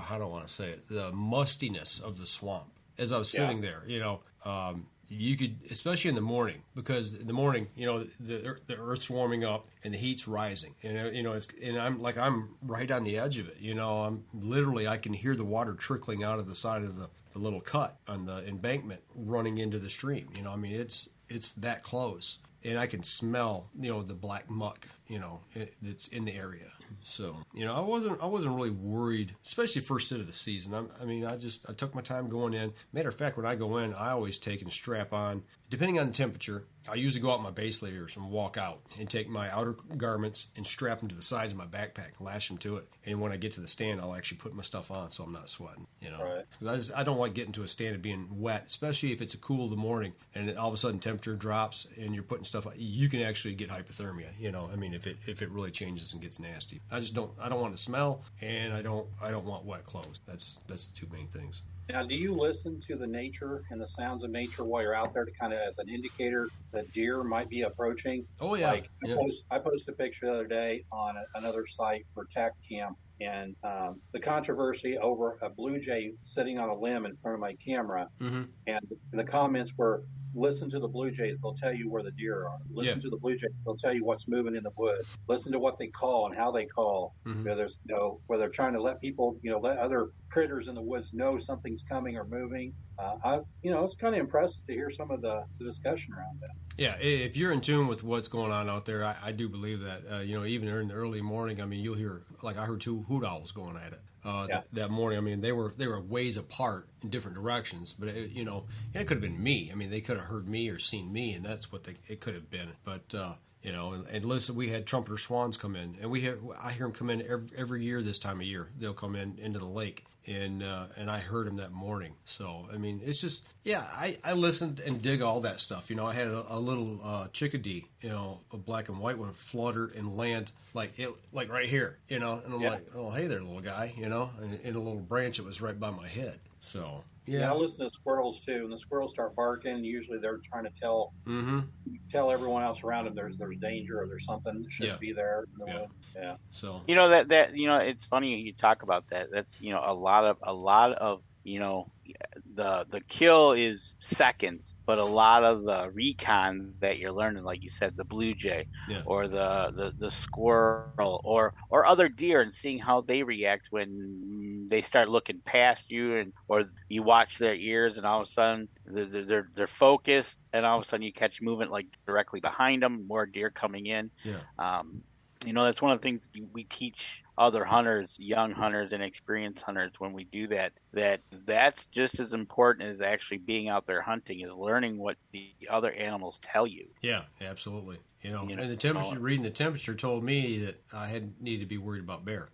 how do I want to say it? The mustiness of the swamp as I was sitting there, you could, especially in the morning, because in the morning, the earth's warming up and the heat's rising, and I'm right on the edge of it. I'm literally, I can hear the water trickling out of the side of the little cut on the embankment running into the stream. I mean, it's that close, and I can smell, the black muck, that's in the area. So, I wasn't really worried, especially first sit of the season. I took my time going in. Matter of fact, when I go in, I always take and strap on, depending on the temperature. I usually go out in my base layers and walk out and take my outer garments and strap them to the sides of my backpack, lash them to it. And when I get to the stand, I'll actually put my stuff on so I'm not sweating, Right. I don't like getting to a stand and being wet, especially if it's a cool of the morning and all of a sudden temperature drops and you're putting stuff on. You can actually get hypothermia, if it really changes and gets nasty. I don't want to smell, and I don't want wet clothes. That's the two main things. Now, do you listen to the nature and the sounds of nature while you're out there to kind of as an indicator that deer might be approaching? Oh, yeah. I posted a picture the other day on another site for tack cam, and the controversy over a blue jay sitting on a limb in front of my camera, and the comments were, listen to the blue jays, they'll tell you where the deer are. Listen to the blue jays, they'll tell you what's moving in the woods. Listen to what they call and how they call. Whether they're trying to let people, let other critters in the woods know something's coming or moving. It's kind of impressive to hear some of the discussion around that. Yeah, if you're in tune with what's going on out there, I do believe that, even in the early morning, you'll hear, like I heard 2 hoot owls going at it. That morning, they were ways apart in different directions, but it could have been me. They could have heard me or seen me, and that's what it could have been. But and listen, we had trumpeter swans come in, and I hear them come in every year this time of year. They'll come into the lake, and I heard them that morning. So it's just I listened and dig all that stuff. I had a little chickadee, a black and white one, flutter and land like right here, and I'm like, oh hey there, little guy, and in a little branch that was right by my head. So I listen to squirrels too, and the squirrels start barking. Usually they're trying to tell everyone else around them there's danger or there's something that shouldn't be there. Yeah. So that it's funny you talk about that. That's a lot of the kill is seconds, but a lot of the recon that you're learning, like you said, the blue jay or the squirrel or other deer, and seeing how they react when they start looking past you, or you watch their ears, and all of a sudden they're focused, and all of a sudden you catch movement like directly behind them, more deer coming in. That's one of the things we teach other hunters, young hunters and experienced hunters when we do that's just as important as actually being out there hunting, is learning what the other animals tell you. Yeah, absolutely. And the temperature, reading the temperature told me that I need to be worried about bear.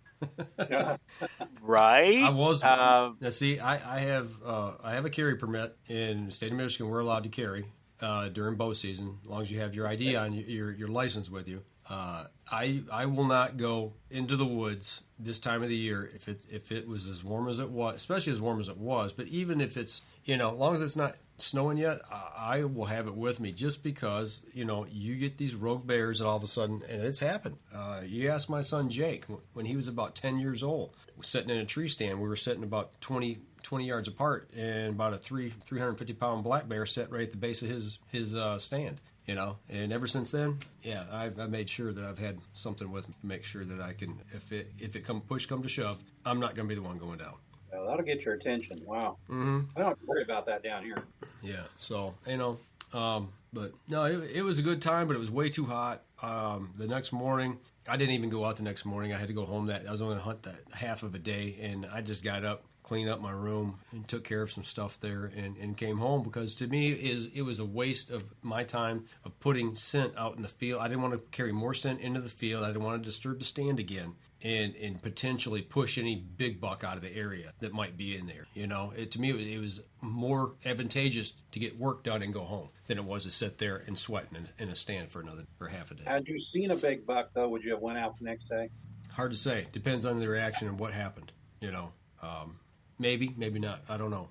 Right. I was. Now, see, I have a carry permit in the state of Michigan. We're allowed to carry during bow season, as long as you have your ID on, your license with you. I will not go into the woods this time of the year if it was as warm as it was, especially as warm as it was. But even if it's, as long as it's not snowing yet, I will have it with me, just because, you get these rogue bears and all of a sudden, and it's happened. You ask my son Jake, when he was about 10 years old, sitting in a tree stand, we were sitting about 20 yards apart, and about a 350-pound black bear sat right at the base of his stand. And ever since then, I've made sure that I've had something with me to make sure that I can, if push come to shove, I'm not going to be the one going down. Well, that'll get your attention. Wow. I don't have to worry about that down here. Yeah. So, But no, it was a good time, but it was way too hot. The next morning, I didn't even go out the next morning. I had to go home. I was only going to hunt that half of a day, and I just got up, cleaned up my room, and took care of some stuff there, and came home, because to me it was a waste of my time of putting scent out in the field. I didn't want to carry more scent into the field. I didn't want to disturb the stand again. And potentially push any big buck out of the area that might be in there. To me, it was more advantageous to get work done and go home than it was to sit there and sweat in a stand for half a day. Had you seen a big buck, though, would you have went out the next day? Hard to say. Depends on the reaction and what happened. Maybe, maybe not. I don't know.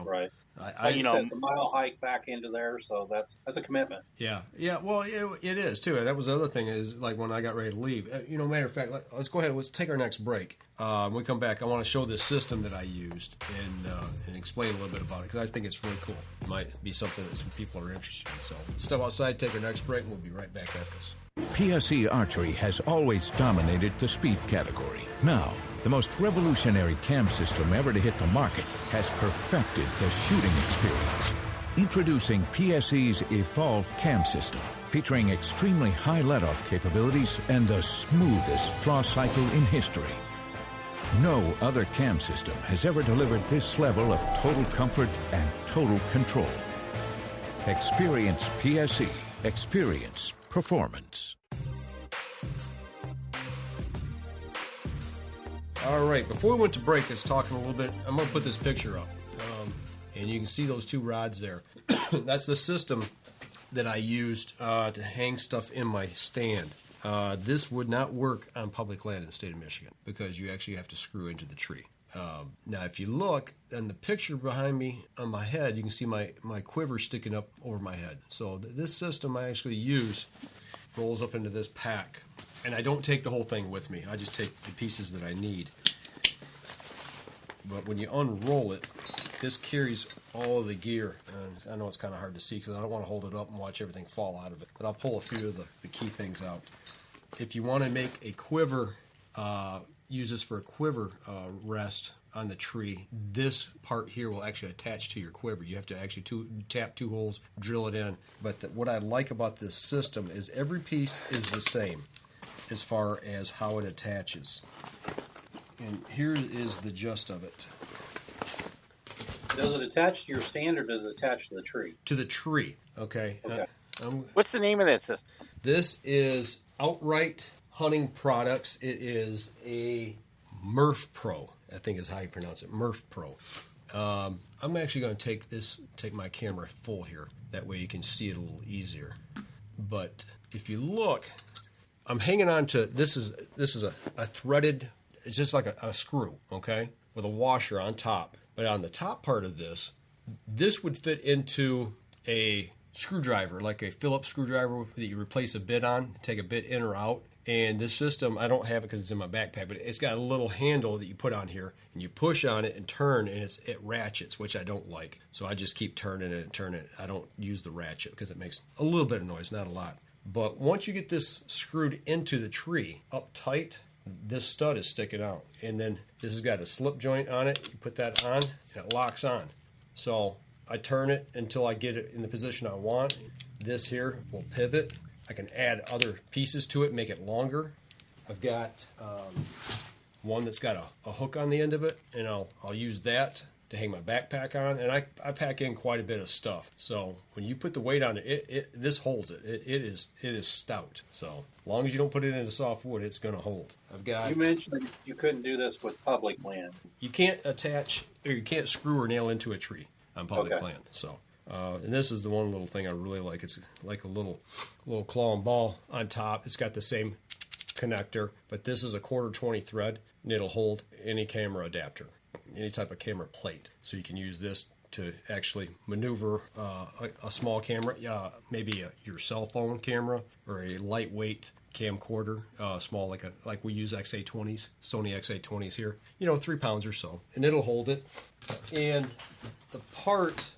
Right. I said the mile hike back into there, so that's a commitment. Yeah. Well, it is too. And that was the other thing is like when I got ready to leave. Matter of fact, let's go ahead. Let's take our next break. When we come back, I want to show this system that I used and explain a little bit about it, because I think it's really cool. It might be something that some people are interested in. So let's step outside, take our next break, and we'll be right back after this. PSE Archery has always dominated the speed category. Now, the most revolutionary cam system ever to hit the market has perfected the shooting experience. Introducing PSE's Evolve Cam System, featuring extremely high let-off capabilities and the smoothest draw cycle in history. No other cam system has ever delivered this level of total comfort and total control. Experience PSE. Experience performance. All right, before we went to break, I was talking a little bit. I'm going to put this picture up, and you can see those two rods there. That's the system that I used to hang stuff in my stand. This would not work on public land in the state of Michigan because you actually have to screw into the tree. Now, if you look in the picture behind me on my head, you can see my quiver sticking up over my head. So this system I actually use rolls up into this pack. And I don't take the whole thing with me. I just take the pieces that I need. But when you unroll it, this carries all of the gear. And I know it's kind of hard to see because I don't want to hold it up and watch everything fall out of it. But I'll pull a few of the key things out. If you want to make a quiver, use this for a quiver rest on the tree, this part here will actually attach to your quiver. You have to actually tap two holes, drill it in. But what I like about this system is every piece is the same as far as how it attaches. And here is the gist of it. Does it attach to your stand or does it attach to the tree? To the tree, okay. What's the name of that system? This is Outright Hunting Products. It is a Morph Pro, I think is how you pronounce it, Morph Pro. I'm actually going to take my camera full here. That way you can see it a little easier. But if you look, I'm hanging on to, this is a threaded, it's just like a screw, okay, with a washer on top. But on the top part of this would fit into a screwdriver, like a Phillips screwdriver that you replace a bit on, take a bit in or out. And this system, I don't have it because it's in my backpack, but it's got a little handle that you put on here, and you push on it and turn, and it ratchets, which I don't like. So I just keep turning it and turning it. I don't use the ratchet because it makes a little bit of noise, not a lot. But once you get this screwed into the tree up tight, this stud is sticking out. And then this has got a slip joint on it. You put that on, and it locks on. So I turn it until I get it in the position I want. This here will pivot. I can add other pieces to it, make it longer. I've got one that's got a hook on the end of it, and I'll use that to hang my backpack on. And I pack in quite a bit of stuff. So when you put the weight on it, this holds it. It is stout. So as long as you don't put it into soft wood, it's going to hold. You mentioned that you couldn't do this with public land. You can't attach, or you can't screw or nail into a tree on public land. So. And this is the one little thing I really like. It's like a little claw and ball on top. It's got the same connector, but this is a 1/4-20 thread, and it'll hold any camera adapter, any type of camera plate. So you can use this to actually maneuver a small camera, maybe your cell phone camera or a lightweight camcorder, small like we use XA20s, Sony XA20s here, 3 pounds or so, and it'll hold it. And the part.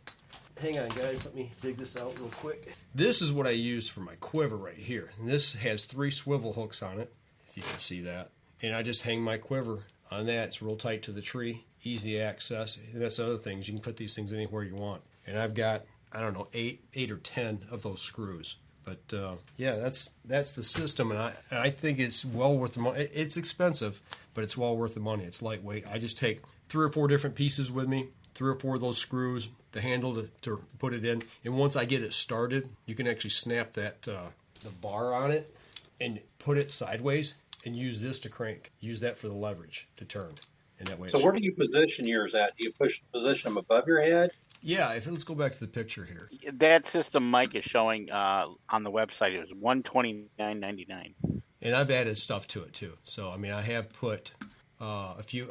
Hang on, guys. Let me dig this out real quick. This is what I use for my quiver right here. And this has 3 swivel hooks on it, if you can see that. And I just hang my quiver on that. It's real tight to the tree, easy access. And that's the other things. You can put these things anywhere you want. And I've got I don't know, 8 or 10 of those screws. But yeah, that's the system, and I think it's well worth the money. It's expensive, but it's well worth the money. It's lightweight. I just take 3 or 4 different pieces with me, 3 or 4 of those screws, the handle to put it in, and once I get it started, you can actually snap that the bar on it and put it sideways and use this to crank. Use that for the leverage to turn, and that way. So where do you position yours at? Do you position them above your head? Yeah, let's go back to the picture here. That system Mike is showing on the website is $129.99. And I've added stuff to it too. So I mean, I have put a few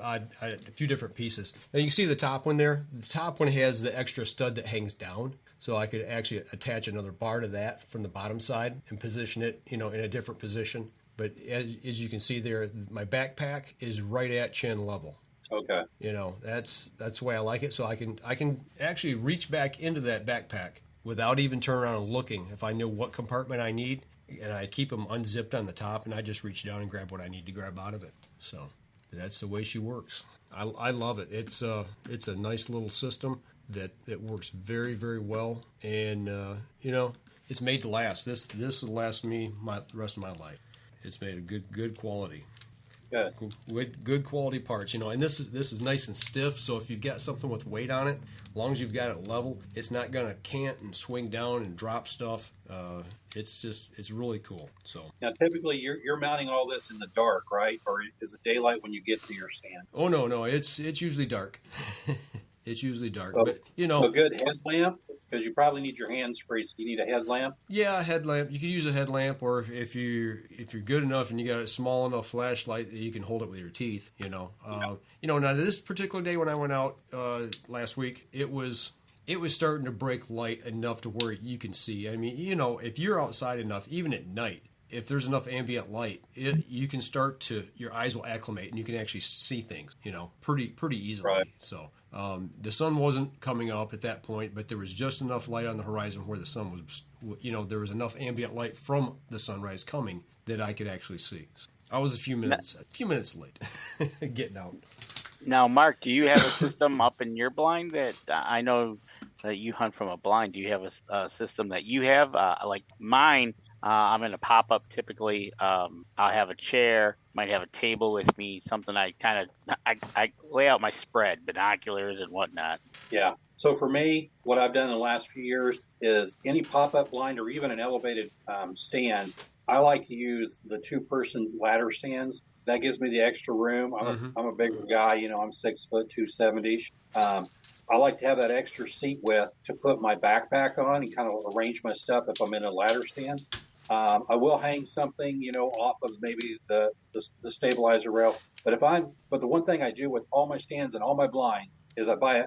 different pieces. Now you can see the top one there. The top one has the extra stud that hangs down, so I could actually attach another bar to that from the bottom side and position it, in a different position. But as you can see there, my backpack is right at chin level. Okay. That's the way I like it. So I can actually reach back into that backpack without even turning around and looking. If I know what compartment I need, and I keep them unzipped on the top, and I just reach down and grab what I need to grab out of it. So that's the way she works. I love it. It's a nice little system that works very, very well, and it's made to last. This will last me the rest of my life. It's made of good quality. Good quality parts, and this is nice and stiff. So if you've got something with weight on it, as long as you've got it level, it's not gonna cant and swing down and drop stuff. It's really cool. So now, typically you're mounting all this in the dark, right? Or is it daylight when you get to your stand? Oh no, it's usually dark. It's usually dark, so, but so a good headlamp, because you probably need your hands free. So you need a headlamp. Yeah, a headlamp. You could use a headlamp, or if you're good enough and you got a small enough flashlight that you can hold it with your teeth. Now this particular day when I went out last week, it was starting to break light enough to where you can see. I mean, if you're outside enough, even at night, if there's enough ambient light, you can your eyes will acclimate and you can actually see things, pretty easily. Right. So the sun wasn't coming up at that point, but there was just enough light on the horizon where the sun was, there was enough ambient light from the sunrise coming that I could actually see. So I was a few minutes late getting out. Now, Mark, do you have a system up in your blind that I know that you hunt from a blind? Do you have a system that you have like mine? I'm in a pop-up typically. I'll have a chair, might have a table with me, something I lay out my spread, binoculars and whatnot. Yeah. So for me, what I've done in the last few years is any pop-up blind or even an elevated stand, I like to use the 2-person ladder stands. That gives me the extra room. I'm a bigger guy, I'm 6 foot, 270. I like to have that extra seat width to put my backpack on and kind of arrange my stuff if I'm in a ladder stand. I will hang something, off of maybe the stabilizer rail. But the one thing I do with all my stands and all my blinds is I buy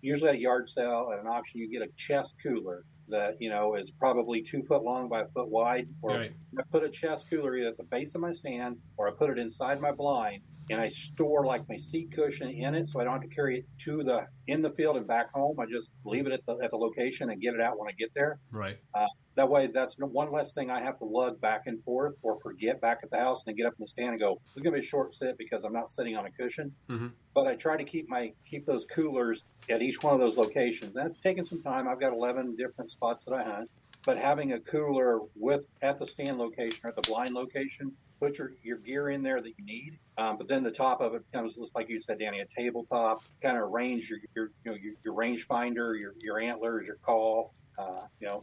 usually at a yard sale at an auction, you get a chest cooler that is probably 2 foot long by 1 foot wide. Or right. I put a chest cooler either at the base of my stand or I put it inside my blind. And I store like my seat cushion in it, so I don't have to carry it in the field and back home. I just leave it at the location and get it out when I get there. Right. That way, that's one less thing I have to lug back and forth or forget back at the house and then get up in the stand and go, it's going to be a short sit because I'm not sitting on a cushion. Mm-hmm. But I try to keep those coolers at each one of those locations. And it's taken some time. I've got 11 different spots that I hunt. But having a cooler at the stand location or at the blind location, put your gear in there that you need. But then the top of it becomes, like you said, Danny, a tabletop, kind of range your range finder, your antlers, your call,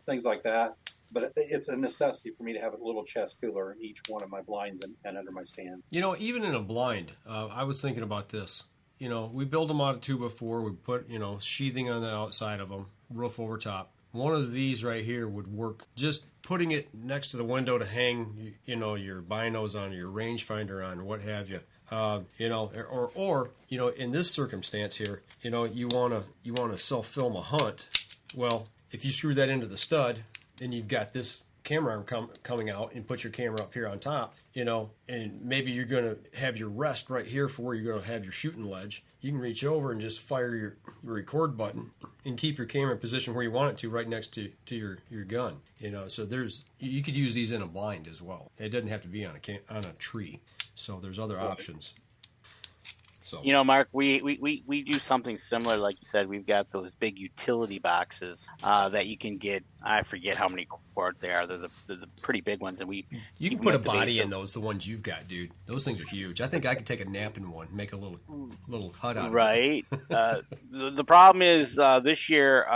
things like that. But it's a necessity for me to have a little chest cooler in each one of my blinds and under my stand. Even in a blind, I was thinking about this. We build them out of 2x4. We put, sheathing on the outside of them, roof over top. One of these right here would work. Just putting it next to the window to hang, your binos on, your rangefinder on, or what have you. Or in this circumstance here, you wanna self-film a hunt. Well, if you screw that into the stud, then you've got this camera arm coming out and put your camera up here on top, and maybe you're going to have your rest right here for where you're going to have your shooting ledge. You can reach over and just fire your record button and keep your camera in position where you want it to, right next to your gun. So you could use these in a blind as well. It doesn't have to be on a tree. So there's other options. So Mark, we do something similar. Like you said, we've got those big utility boxes that you can get. I forget how many quart they are. They're the pretty big ones, and you can put a body in those. The ones you've got, dude. Those things are huge. I think I could take a nap in one, make a little hut out of it. Right. The problem is this year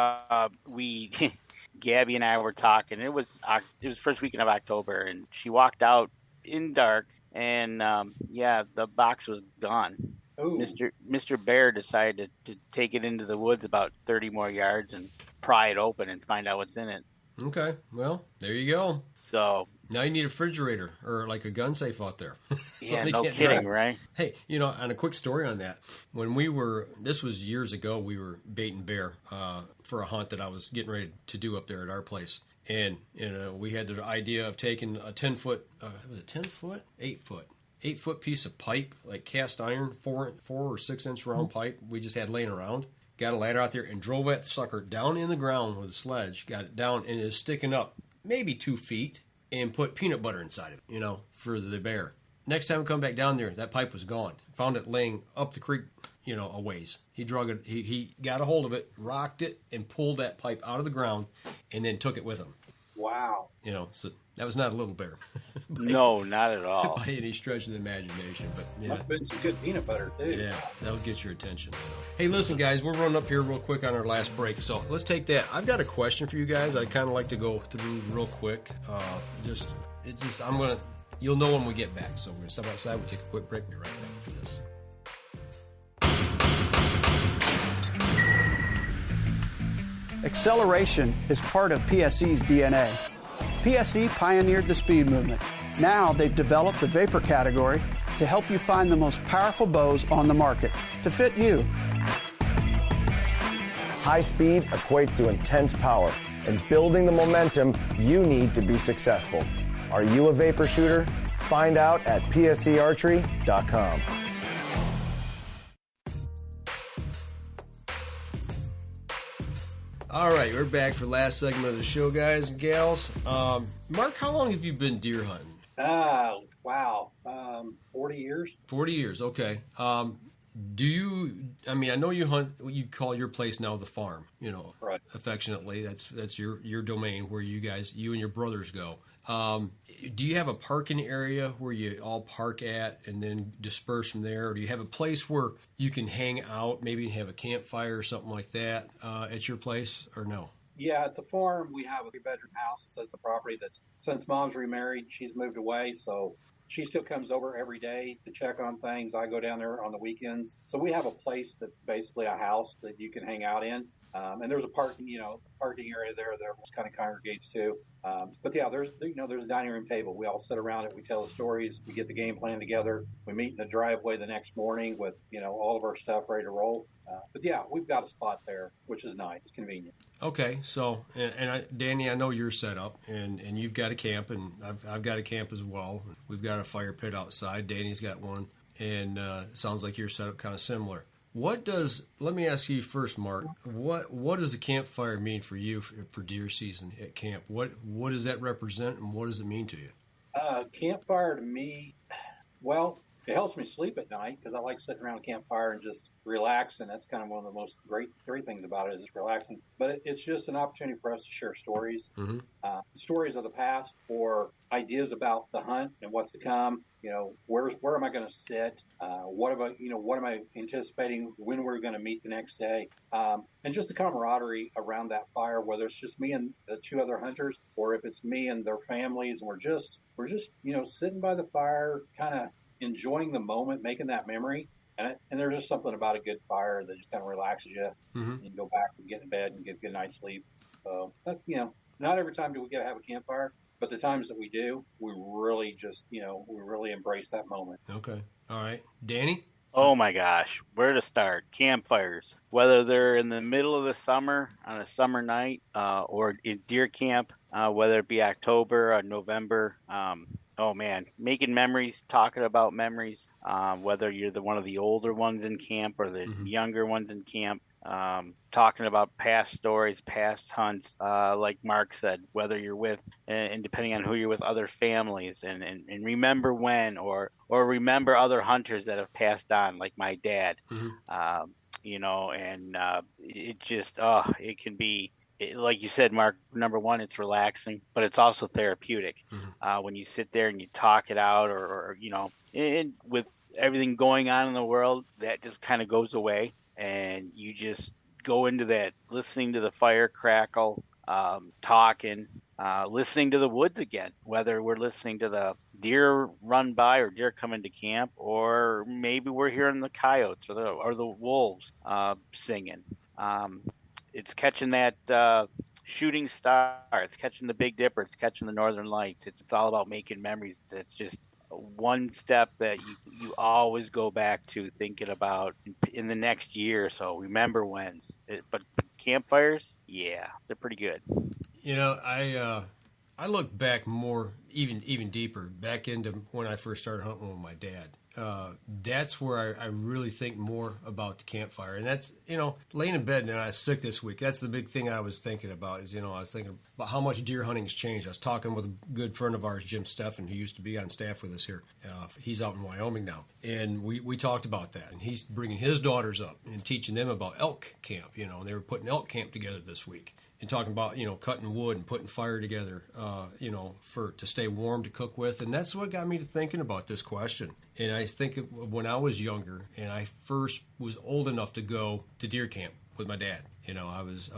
we. Gabby and I were talking. It was first weekend of October, and she walked out in dark, and the box was gone. Ooh. Mr. Bear decided to take it into the woods about 30 more yards and pry it open and find out what's in it. Okay, well, there you go. So now you need a refrigerator or like a gun safe out there. Yeah, no kidding, right? Hey, on a quick story on that, when this was years ago, we were baiting bear for a hunt that I was getting ready to do up there at our place. And we had the idea of taking a 10-foot, was it 10-foot? 8-foot. 8-foot piece of pipe, like cast iron, 4 or 6 inch round pipe we just had laying around. Got a ladder out there and drove that sucker down in the ground with a sledge, got it down, and it is sticking up maybe 2 feet, and put peanut butter inside of it, for the bear. Next time we come back down there, that pipe was gone. Found it laying up the creek, a ways. He drug it, he got a hold of it, rocked it, and pulled that pipe out of the ground, and then took it with him. Wow. So that was not a little bear. No, not at all. By any stretch of the imagination. But Must have been some good peanut butter, too. Yeah, that'll get your attention. So. Hey, listen, guys, we're running up here real quick on our last break. So let's take that. I've got a question for you guys. I kind of like to go through real quick. You'll know when we get back. So we're going to step outside. We'll take a quick break. We'll be right back for this. Acceleration is part of PSE's DNA. PSE pioneered the speed movement. Now they've developed the vapor category to help you find the most powerful bows on the market to fit you. High speed equates to intense power and building the momentum you need to be successful. Are you a vapor shooter? Find out at psearchery.com. All right, we're back for the last segment of the show, guys and gals. Mark, how long have you been deer hunting? Wow. 40 years. 40 years, okay. I know you hunt what you call your place now the farm, right. Affectionately. That's your domain where you and your brothers go. Do you have a parking area where you all park at and then disperse from there? Or do you have a place where you can hang out, maybe have a campfire or something like that at your place, or no? Yeah, at the farm, we have a 3-bedroom house. So it's a property that's, since Mom's remarried, she's moved away. So she still comes over every day to check on things. I go down there on the weekends. So we have a place that's basically a house that you can hang out in. And there's a parking area there that kind of congregates too. But yeah, there's a dining room table. We all sit around it. We tell the stories. We get the game plan together. We meet in the driveway the next morning with, all of our stuff ready to roll. But yeah, we've got a spot there, which is nice. It's convenient. Okay. So, Danny, I know you're set up and you've got a camp and I've got a camp as well. We've got a fire pit outside. Danny's got one. And it sounds like you're set up kind of similar. Let me ask you first, Mark, what does a campfire mean for you for deer season at camp? What does that represent and what does it mean to you? Campfire to me, well, it helps me sleep at night because I like sitting around a campfire and just relax, and that's kind of one of the most great things about it is just relaxing. But it's just an opportunity for us to share stories, stories of the past or ideas about the hunt and what's to come. Where am I going to sit? What am I anticipating when we're going to meet the next day? And just the camaraderie around that fire, whether it's just me and the 2 other hunters, or if it's me and their families, and we're just sitting by the fire, kind of enjoying the moment, making that memory. And there's just something about a good fire that just kind of relaxes you. And you go back and get in bed and get a good night's sleep. So not every time do we get to have a campfire. But the times that we do, we really just, we really embrace that moment. Okay. All right. Danny? Oh, my gosh. Where to start? Campfires. Whether they're in the middle of the summer, on a summer night, or in deer camp, whether it be October or November. Oh, man. Making memories, talking about memories, whether you're one of the older ones in camp or the younger ones in camp. talking about past stories, past hunts, like Mark said, whether you're with, and depending on who you're with, other families, and remember when, or remember other hunters that have passed on, like my dad. And it just, it can be, like you said, Mark, number one, it's relaxing, but it's also therapeutic. When you sit there and you talk it out, or and with everything going on in the world, that just kind of goes away, and you just go into that, listening to the fire crackle, talking, listening to the woods again, whether we're listening to the deer run by or deer come into camp, or maybe we're hearing the coyotes or the wolves singing. It's catching that shooting star. It's catching the Big Dipper. It's catching the Northern Lights. It's all about making memories. It's just one step that you always go back to thinking about in the next year or so. Remember when's. But campfires, yeah, they're pretty good. I look back more, even deeper, back into when I first started hunting with my dad. That's where I really think more about the campfire. And that's, laying in bed, and I was sick this week. That's the big thing I was thinking about is, I was thinking about how much deer hunting's changed. I was talking with a good friend of ours, Jim Steffen, who used to be on staff with us here. He's out in Wyoming now. And we talked about that. And he's bringing his daughters up and teaching them about elk camp, and they were putting elk camp together this week. And talking about, cutting wood and putting fire together, to stay warm to cook with. And that's what got me to thinking about this question. And I think when I was younger and I first was old enough to go to deer camp with my dad, I was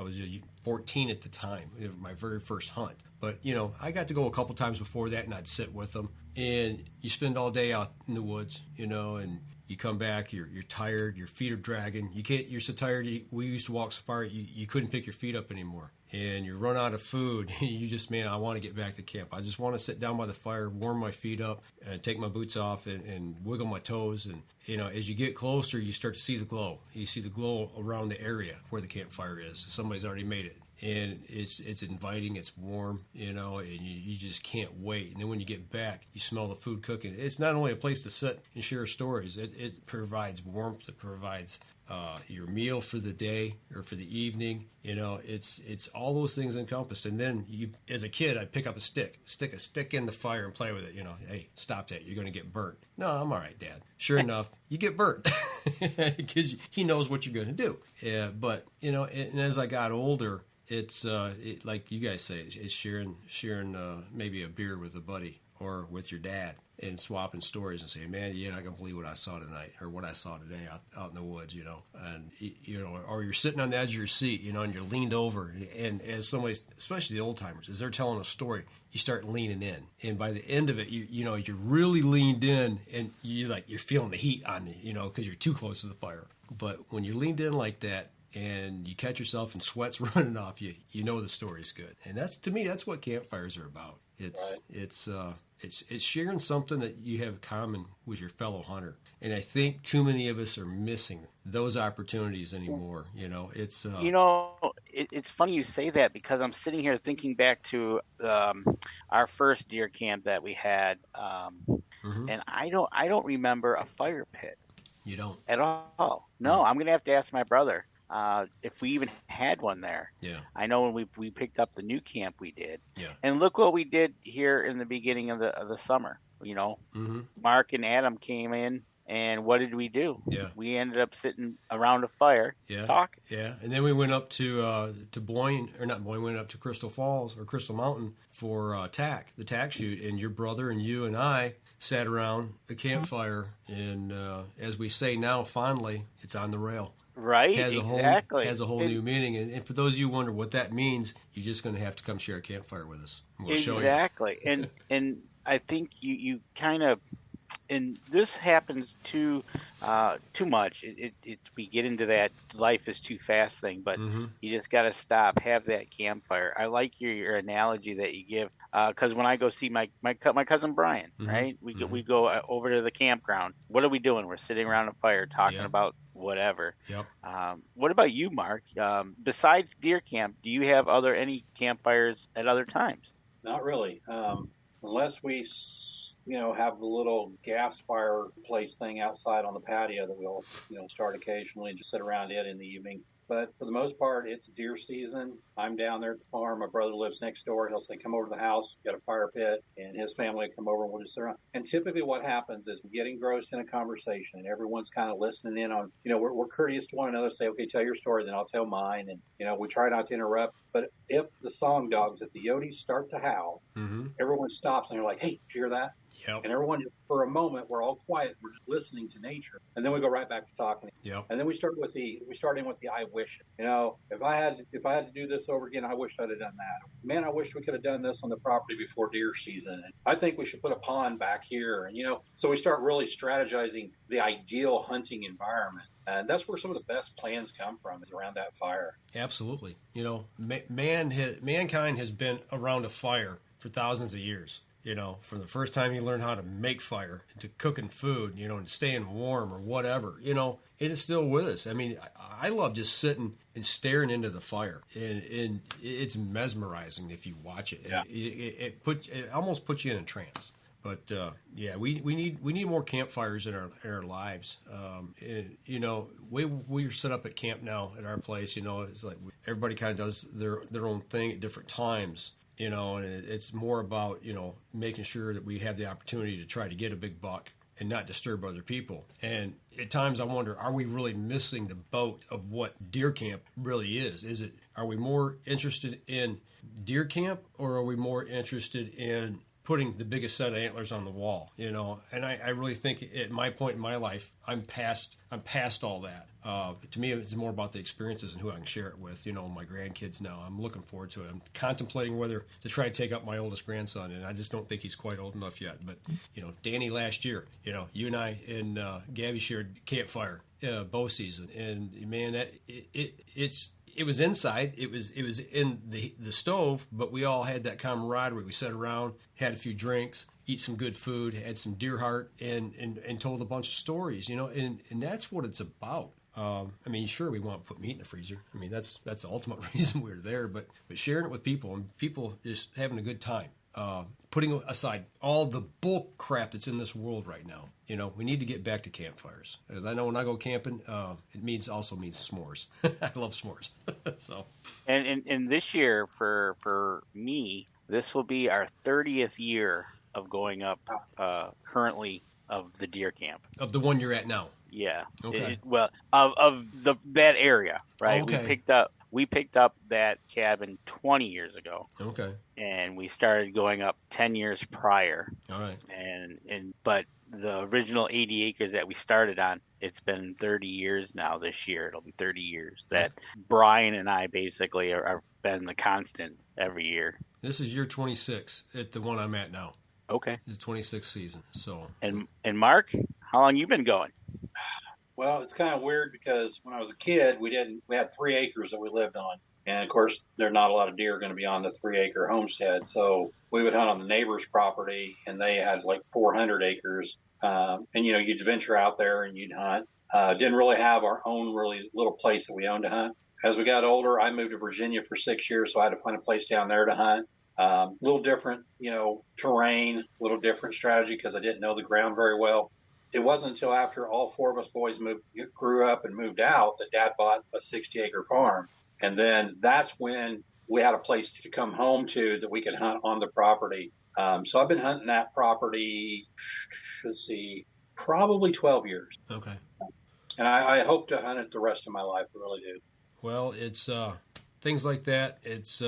14 at the time, my very first hunt. But, I got to go a couple times before that, and I'd sit with them. And you spend all day out in the woods, and you come back, you're tired, your feet are dragging. You're so tired. We used to walk so far, you couldn't pick your feet up anymore. And you run out of food. You just, I want to get back to camp. I just want to sit down by the fire, warm my feet up, and take my boots off and wiggle my toes. And, as you get closer, you start to see the glow. You see the glow around the area where the campfire is. Somebody's already made it. And it's inviting, it's warm, and you just can't wait. And then when you get back, you smell the food cooking. It's not only a place to sit and share stories. It provides warmth. It provides your meal for the day or for the evening. It's all those things encompassed. And then as a kid, I'd pick up stick a stick in the fire and play with it. Hey, stop that. You're going to get burnt. No, I'm all right, Dad. Sure enough, you get burnt because he knows what you're going to do. Yeah, but, and as I got older, it's like you guys say, it's sharing maybe a beer with a buddy or with your dad and swapping stories and saying, man, you're not going to believe what I saw tonight or what I saw today out in the woods, and, or you're sitting on the edge of your seat, and you're leaned over, and as somebody, especially the old timers, as they're telling a story, you start leaning in, and by the end of it, you're really leaned in, and you're feeling the heat on you, because you're too close to the fire. But when you're leaned in like that, and you catch yourself and sweat's running off you, the story's good. And to me, that's what campfires are about. It's sharing something that you have in common with your fellow hunter. And I think too many of us are missing those opportunities anymore. It's funny you say that, because I'm sitting here thinking back to our first deer camp that we had, and I don't remember a fire pit. You don't at all. No, I'm gonna have to ask my brother. If we even had one there. Yeah. I know when we picked up the new camp we did. Yeah. And look what we did here in the beginning of the summer. Mark and Adam came in, and what did we do? Yeah. We ended up sitting around a fire, talking. Yeah. And then we went up to Boyne, or not Boyne, went up to Crystal Falls or Crystal Mountain for the tack shoot, and your brother and you and I sat around a campfire, and as we say now fondly, it's on the rail. Right, exactly. Has a whole new meaning. And for those of you who wonder what that means, you're just going to have to come share a campfire with us. We'll show you. Exactly. And I think you kind of, and this happens too much. It's we get into that life is too fast thing, but you just got to stop, have that campfire. I like your analogy that you give, because when I go see my cousin Brian, right? We go over to the campground. What are we doing? We're sitting around a fire talking about whatever. Yep. What about you, Mark? Besides deer camp, do you have any campfires at other times? Not really, unless we have the little gas fire place thing outside on the patio that we'll start occasionally and just sit around it in the evening. But for the most part, it's deer season. I'm down there at the farm. My brother lives next door. He'll say, come over to the house, got a fire pit, and his family will come over and we'll just sit around. And typically what happens is we get engrossed in a conversation and everyone's kind of listening in on, we're courteous to one another, say, okay, tell your story, then I'll tell mine. And, we try not to interrupt. But if the song dogs, if the Yotes start to howl, everyone stops and they're like, hey, did you hear that? Yep. And everyone, for a moment, we're all quiet. We're just listening to nature, and then we go right back to talking. Yep. And then we start in with the I wish. If I had to do this over again, I wish I'd have done that. Man, I wish we could have done this on the property before deer season. And I think we should put a pond back here. And so we start really strategizing the ideal hunting environment. And that's where some of the best plans come from, is around that fire. Absolutely. Mankind has been around a fire for thousands of years. From the first time you learn how to make fire, to cooking food, and staying warm or whatever, it is still with us. I mean, I love just sitting and staring into the fire, and it's mesmerizing if you watch it. Yeah. It almost puts you in a trance. But we need more campfires in our lives. We're set up at camp now at our place. It's like everybody kind of does their own thing at different times. And it's more about, making sure that we have the opportunity to try to get a big buck and not disturb other people. And at times I wonder, are we really missing the boat of what deer camp really is? Are we more interested in deer camp, or are we more interested in putting the biggest set of antlers on the wall, and I really think at my point in my life, I'm past all that. To me, it's more about the experiences and who I can share it with, my grandkids now. I'm looking forward to it. I'm contemplating whether to try to take up my oldest grandson, and I just don't think he's quite old enough yet. But, Danny last year, you and I and Gabby shared campfire bow season, and man, that it was inside. It was in the stove, but we all had that camaraderie. We sat around, had a few drinks, eat some good food, had some deer heart, and told a bunch of stories. And that's what it's about. Sure, we want to put meat in the freezer. That's the ultimate reason we're there. But sharing it with people, and people just having a good time. Putting aside all the bull crap that's in this world right now, we need to get back to campfires. Because I know when I go camping, it also means s'mores. I love s'mores. So, and this year for me, this will be our 30th year of going up currently of the deer camp. Of the one you're at now. Yeah. Okay. Of that area, right? Okay. We picked up that cabin 20 years ago. Okay. And we started going up 10 years prior. All right. But the original 80 acres that we started on, it's been 30 years now. This year it'll be 30 years that Brian and I basically are been the constant every year. This is year 26 at the one I'm at now. Okay. It's the 26th season. So. And Mark, how long you been going? Well, it's kind of weird because when I was a kid, we had 3 acres that we lived on. And of course, there are not a lot of deer going to be on the 3-acre homestead. So we would hunt on the neighbor's property, and they had like 400 acres. You'd venture out there and you'd hunt. Didn't really have our own really little place that we owned to hunt. As we got older, I moved to Virginia for 6 years, so I had to find a place down there to hunt. A little different, terrain, a little different strategy because I didn't know the ground very well. It wasn't until after all 4 of us boys grew up and moved out that Dad bought a 60-acre farm. And then that's when we had a place to come home to that we could hunt on the property. So I've been hunting that property, probably 12 years. Okay. And I hope to hunt it the rest of my life. I really do. Well, it's things like that. It's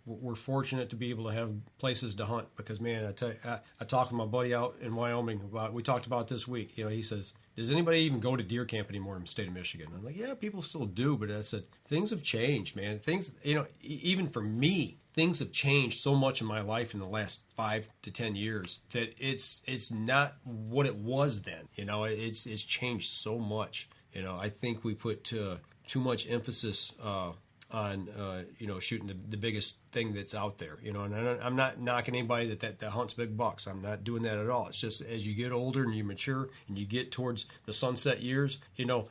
we're fortunate to be able to have places to hunt because, man, I tell you, I talked to my buddy out in Wyoming we talked about this week. He says, does anybody even go to deer camp anymore in the state of Michigan? I'm like, yeah, people still do. But I said, things have changed, man. Things, even for me, things have changed so much in my life in the last 5 to 10 years that it's not what it was then. It's changed so much. I think we put too much emphasis on shooting the biggest thing that's out there, and I'm not knocking anybody that hunts big bucks. I'm not doing that at all. It's just as you get older and you mature and you get towards the sunset years,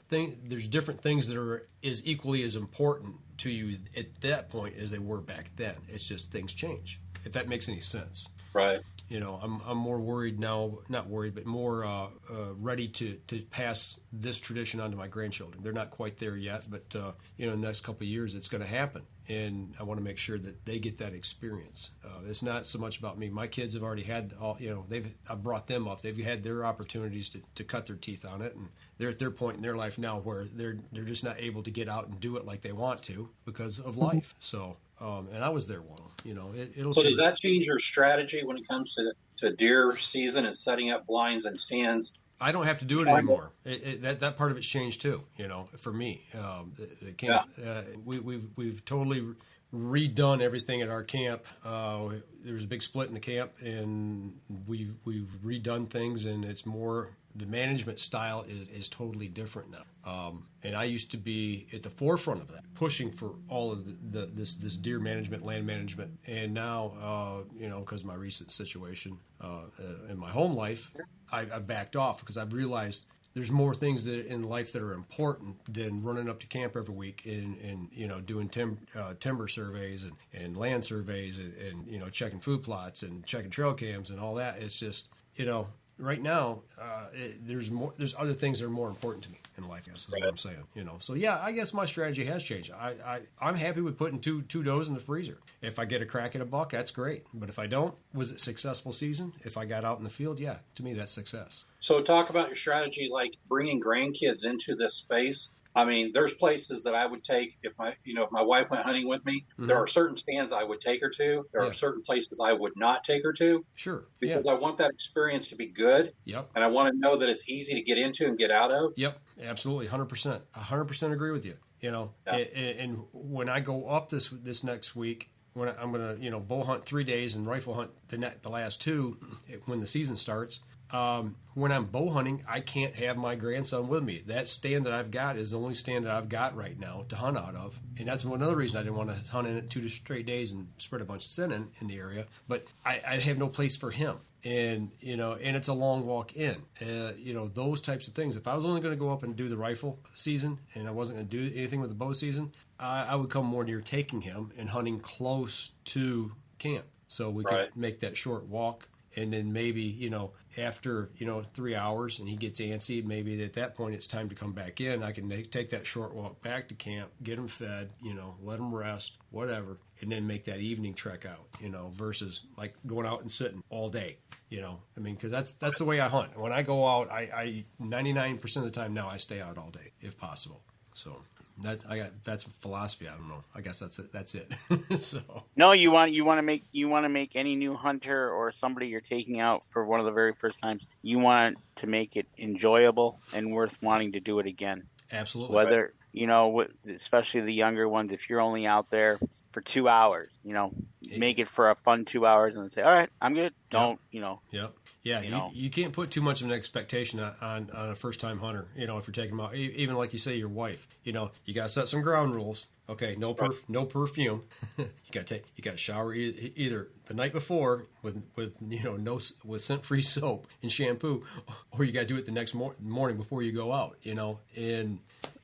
there's different things that are as equally as important to you at that point as they were back then. It's just things change, if that makes any sense. Right. You know, I'm more worried now, not worried, but more ready to pass this tradition on to my grandchildren. They're not quite there yet, but, you know, in the next couple of years, it's going to happen. And I want to make sure that they get that experience. It's not so much about me. My kids have already had, you know, I've brought them up. They've had their opportunities to cut their teeth on it, and they're at their point in their life now where they're just not able to get out and do it like they want to because of life. So, and I was there one. You know, it'll. So does that change your strategy when it comes to deer season and setting up blinds and stands? I don't have to do it anymore. That part of it's changed too. You know, for me, the camp, we've totally redone everything at our camp. There was a big split in the camp, and we've redone things, and it's more. The management style is totally different now. And I used to be at the forefront of that, pushing for all of this deer management, land management. And now, you know, because of my recent situation in my home life, I've backed off because I've realized there's more things in life that are important than running up to camp every week and you know, doing timber surveys and land surveys and you know, checking food plots and checking trail cams and all that. It's just, you know, right now, there's other things that are more important to me in life. I guess is what I'm saying. You know, so yeah, I guess my strategy has changed. I'm happy with putting two does in the freezer. If I get a crack at a buck, that's great. But if I don't, was it a successful season? If I got out in the field, yeah, to me that's success. So talk about your strategy, like bringing grandkids into this space. I mean, there's places that I would take if my wife went hunting with me. Mm-hmm. There are certain stands I would take her to. There are certain places I would not take her to. Sure. Because I want that experience to be good. Yep. And I want to know that it's easy to get into and get out of. Yep. Absolutely. 100%. 100% agree with you. You know, and when I go up this next week, when I'm going to, you know, bow hunt 3 days and rifle hunt the last 2 when the season starts. When I'm bow hunting, I can't have my grandson with me. That stand that I've got is the only stand that I've got right now to hunt out of. And that's another reason I didn't want to hunt in it 2 straight days and spread a bunch of sin in the area. But I have no place for him. And, you know, and it's a long walk in. You know, those types of things. If I was only going to go up and do the rifle season and I wasn't going to do anything with the bow season, I would come more near taking him and hunting close to camp. So we could make that short walk. And then maybe, you know, after, you know, 3 hours and he gets antsy, maybe at that point it's time to come back in. I can take that short walk back to camp, get him fed, you know, let him rest, whatever, and then make that evening trek out, you know, versus like going out and sitting all day, you know. I mean, because that's the way I hunt. When I go out, I 99% of the time now I stay out all day if possible. So that's philosophy. I don't know. I guess that's it. So no, you want to make any new hunter or somebody you're taking out for one of the very first times. You want to make it enjoyable and worth wanting to do it again. Absolutely. Whether you know, especially the younger ones, if you're only out there for 2 hours, you know, make it for a fun 2 hours and say, all right, I'm good. Don't, you know. Yep. Yeah, you can't put too much of an expectation on a first-time hunter, you know, if you're taking them out. Even like you say, your wife, you know, you got to set some ground rules. Okay, no perfume. you got to shower either the night before with you know with scent-free soap and shampoo, or you got to do it the next morning before you go out, you know, and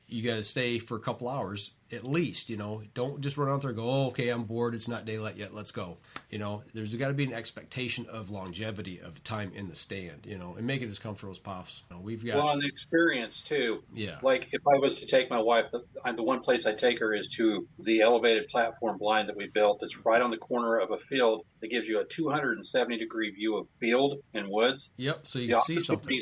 you got to stay for a couple hours at least, you know. Don't just run out there and go, oh, okay, I'm bored, it's not daylight yet, let's go. You know, there's got to be an expectation of longevity of time in the stand, you know, and make it as comfortable as possible. You know, we've got... Well, and the experience, too. Yeah. Like, if I was to take my wife, the one place I take her is to the elevated platform blind that we built that's right on the corner of a field that gives you a 270-degree view of field and woods. Yep, so you can see something.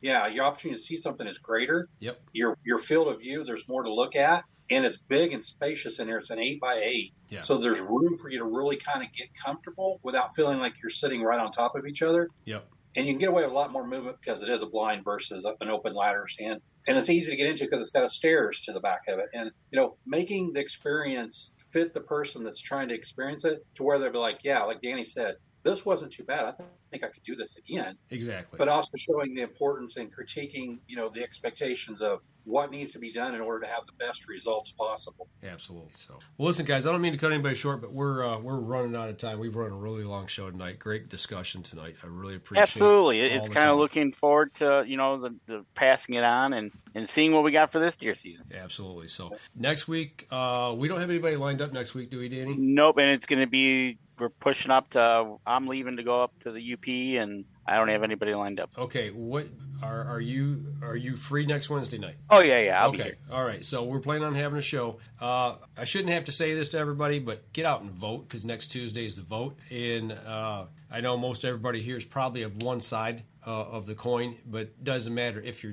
Your opportunity to see something is greater. Yep. Your field of view, there's more to look at. And it's big and spacious in there. It's an 8x8. Yeah. So there's room for you to really kind of get comfortable without feeling like you're sitting right on top of each other. Yep. And you can get away with a lot more movement because it is a blind versus an open ladder stand. And it's easy to get into because it's got stairs to the back of it. And, you know, making the experience fit the person that's trying to experience it to where they'll be like, yeah, like Danny said, this wasn't too bad. I think I could do this again. Exactly. But also showing the importance and critiquing, you know, the expectations of what needs to be done in order to have the best results possible. Absolutely. So, well, listen, guys, I don't mean to cut anybody short, but we're running out of time. We've run a really long show tonight. Great discussion tonight. I really appreciate it. Absolutely. It's kind of looking forward to, you know, the passing it on and seeing what we got for this deer season. Absolutely. So next week, we don't have anybody lined up next week, do we, Danny? Nope. And it's going to be we're pushing up to. I'm leaving to go up to the UP, and I don't have anybody lined up. Okay, what are you free next Wednesday night? Oh yeah, I'll be here. All right, so we're planning on having a show. I shouldn't have to say this to everybody, but get out and vote, because next Tuesday is the vote. And I know most everybody here is probably of one side of the coin, but it doesn't matter if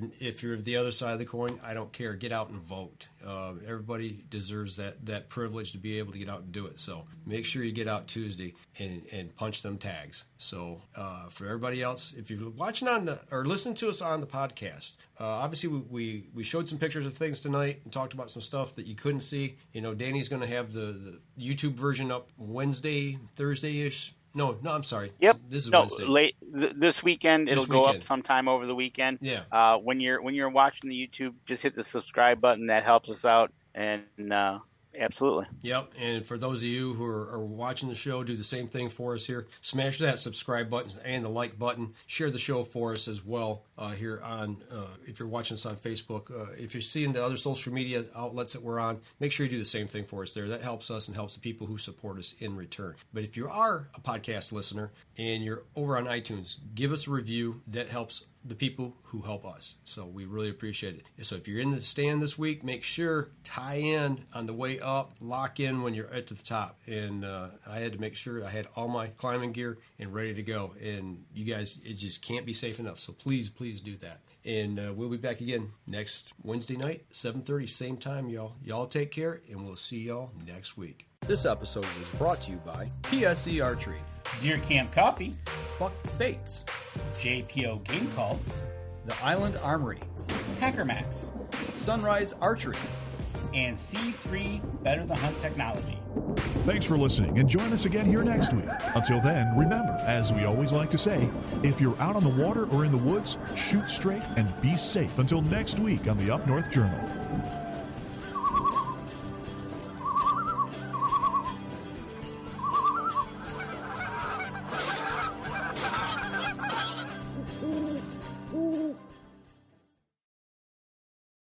you're the other side of the coin. I don't care. Get out and vote. Everybody deserves that privilege to be able to get out and do it. So make sure you get out Tuesday and punch them tags. So for everybody else, if you're watching or listening to us on the podcast, obviously we showed some pictures of things tonight and talked about some stuff that you couldn't see. Danny's going to have the YouTube version up Wednesday, Thursday-ish. No, I'm sorry. Yep. This is Wednesday. This weekend. It'll go up sometime over the weekend. Yeah. When you're watching the YouTube, just hit the subscribe button. That helps us out. And absolutely. Yep. And for those of you who are watching the show, do the same thing for us here. Smash that subscribe button and the like button. Share the show for us as well here on, if you're watching us on Facebook. If you're seeing the other social media outlets that we're on, make sure you do the same thing for us there. That helps us and helps the people who support us in return. But if you are a podcast listener and you're over on iTunes, give us a review. That helps the people who help us. So we really appreciate it. So if you're in the stand this week, make sure tie in on the way up, lock in when you're at the top. And I had to make sure I had all my climbing gear and ready to go. And you guys, it just can't be safe enough. So please do that. And we'll be back again next Wednesday night, 7:30, same time, y'all. Y'all take care, and we'll see y'all next week. This episode was brought to you by PSE Archery, Deer Camp Coffee, Buck Baits, JPO Game Calls, The Island Armory, Hacker Max, Sunrise Archery, and C3 Better the Hunt Technology. Thanks for listening, and join us again here next week. Until then, remember, as we always like to say, if you're out on the water or in the woods, shoot straight and be safe. Until next week on the Up North Journal.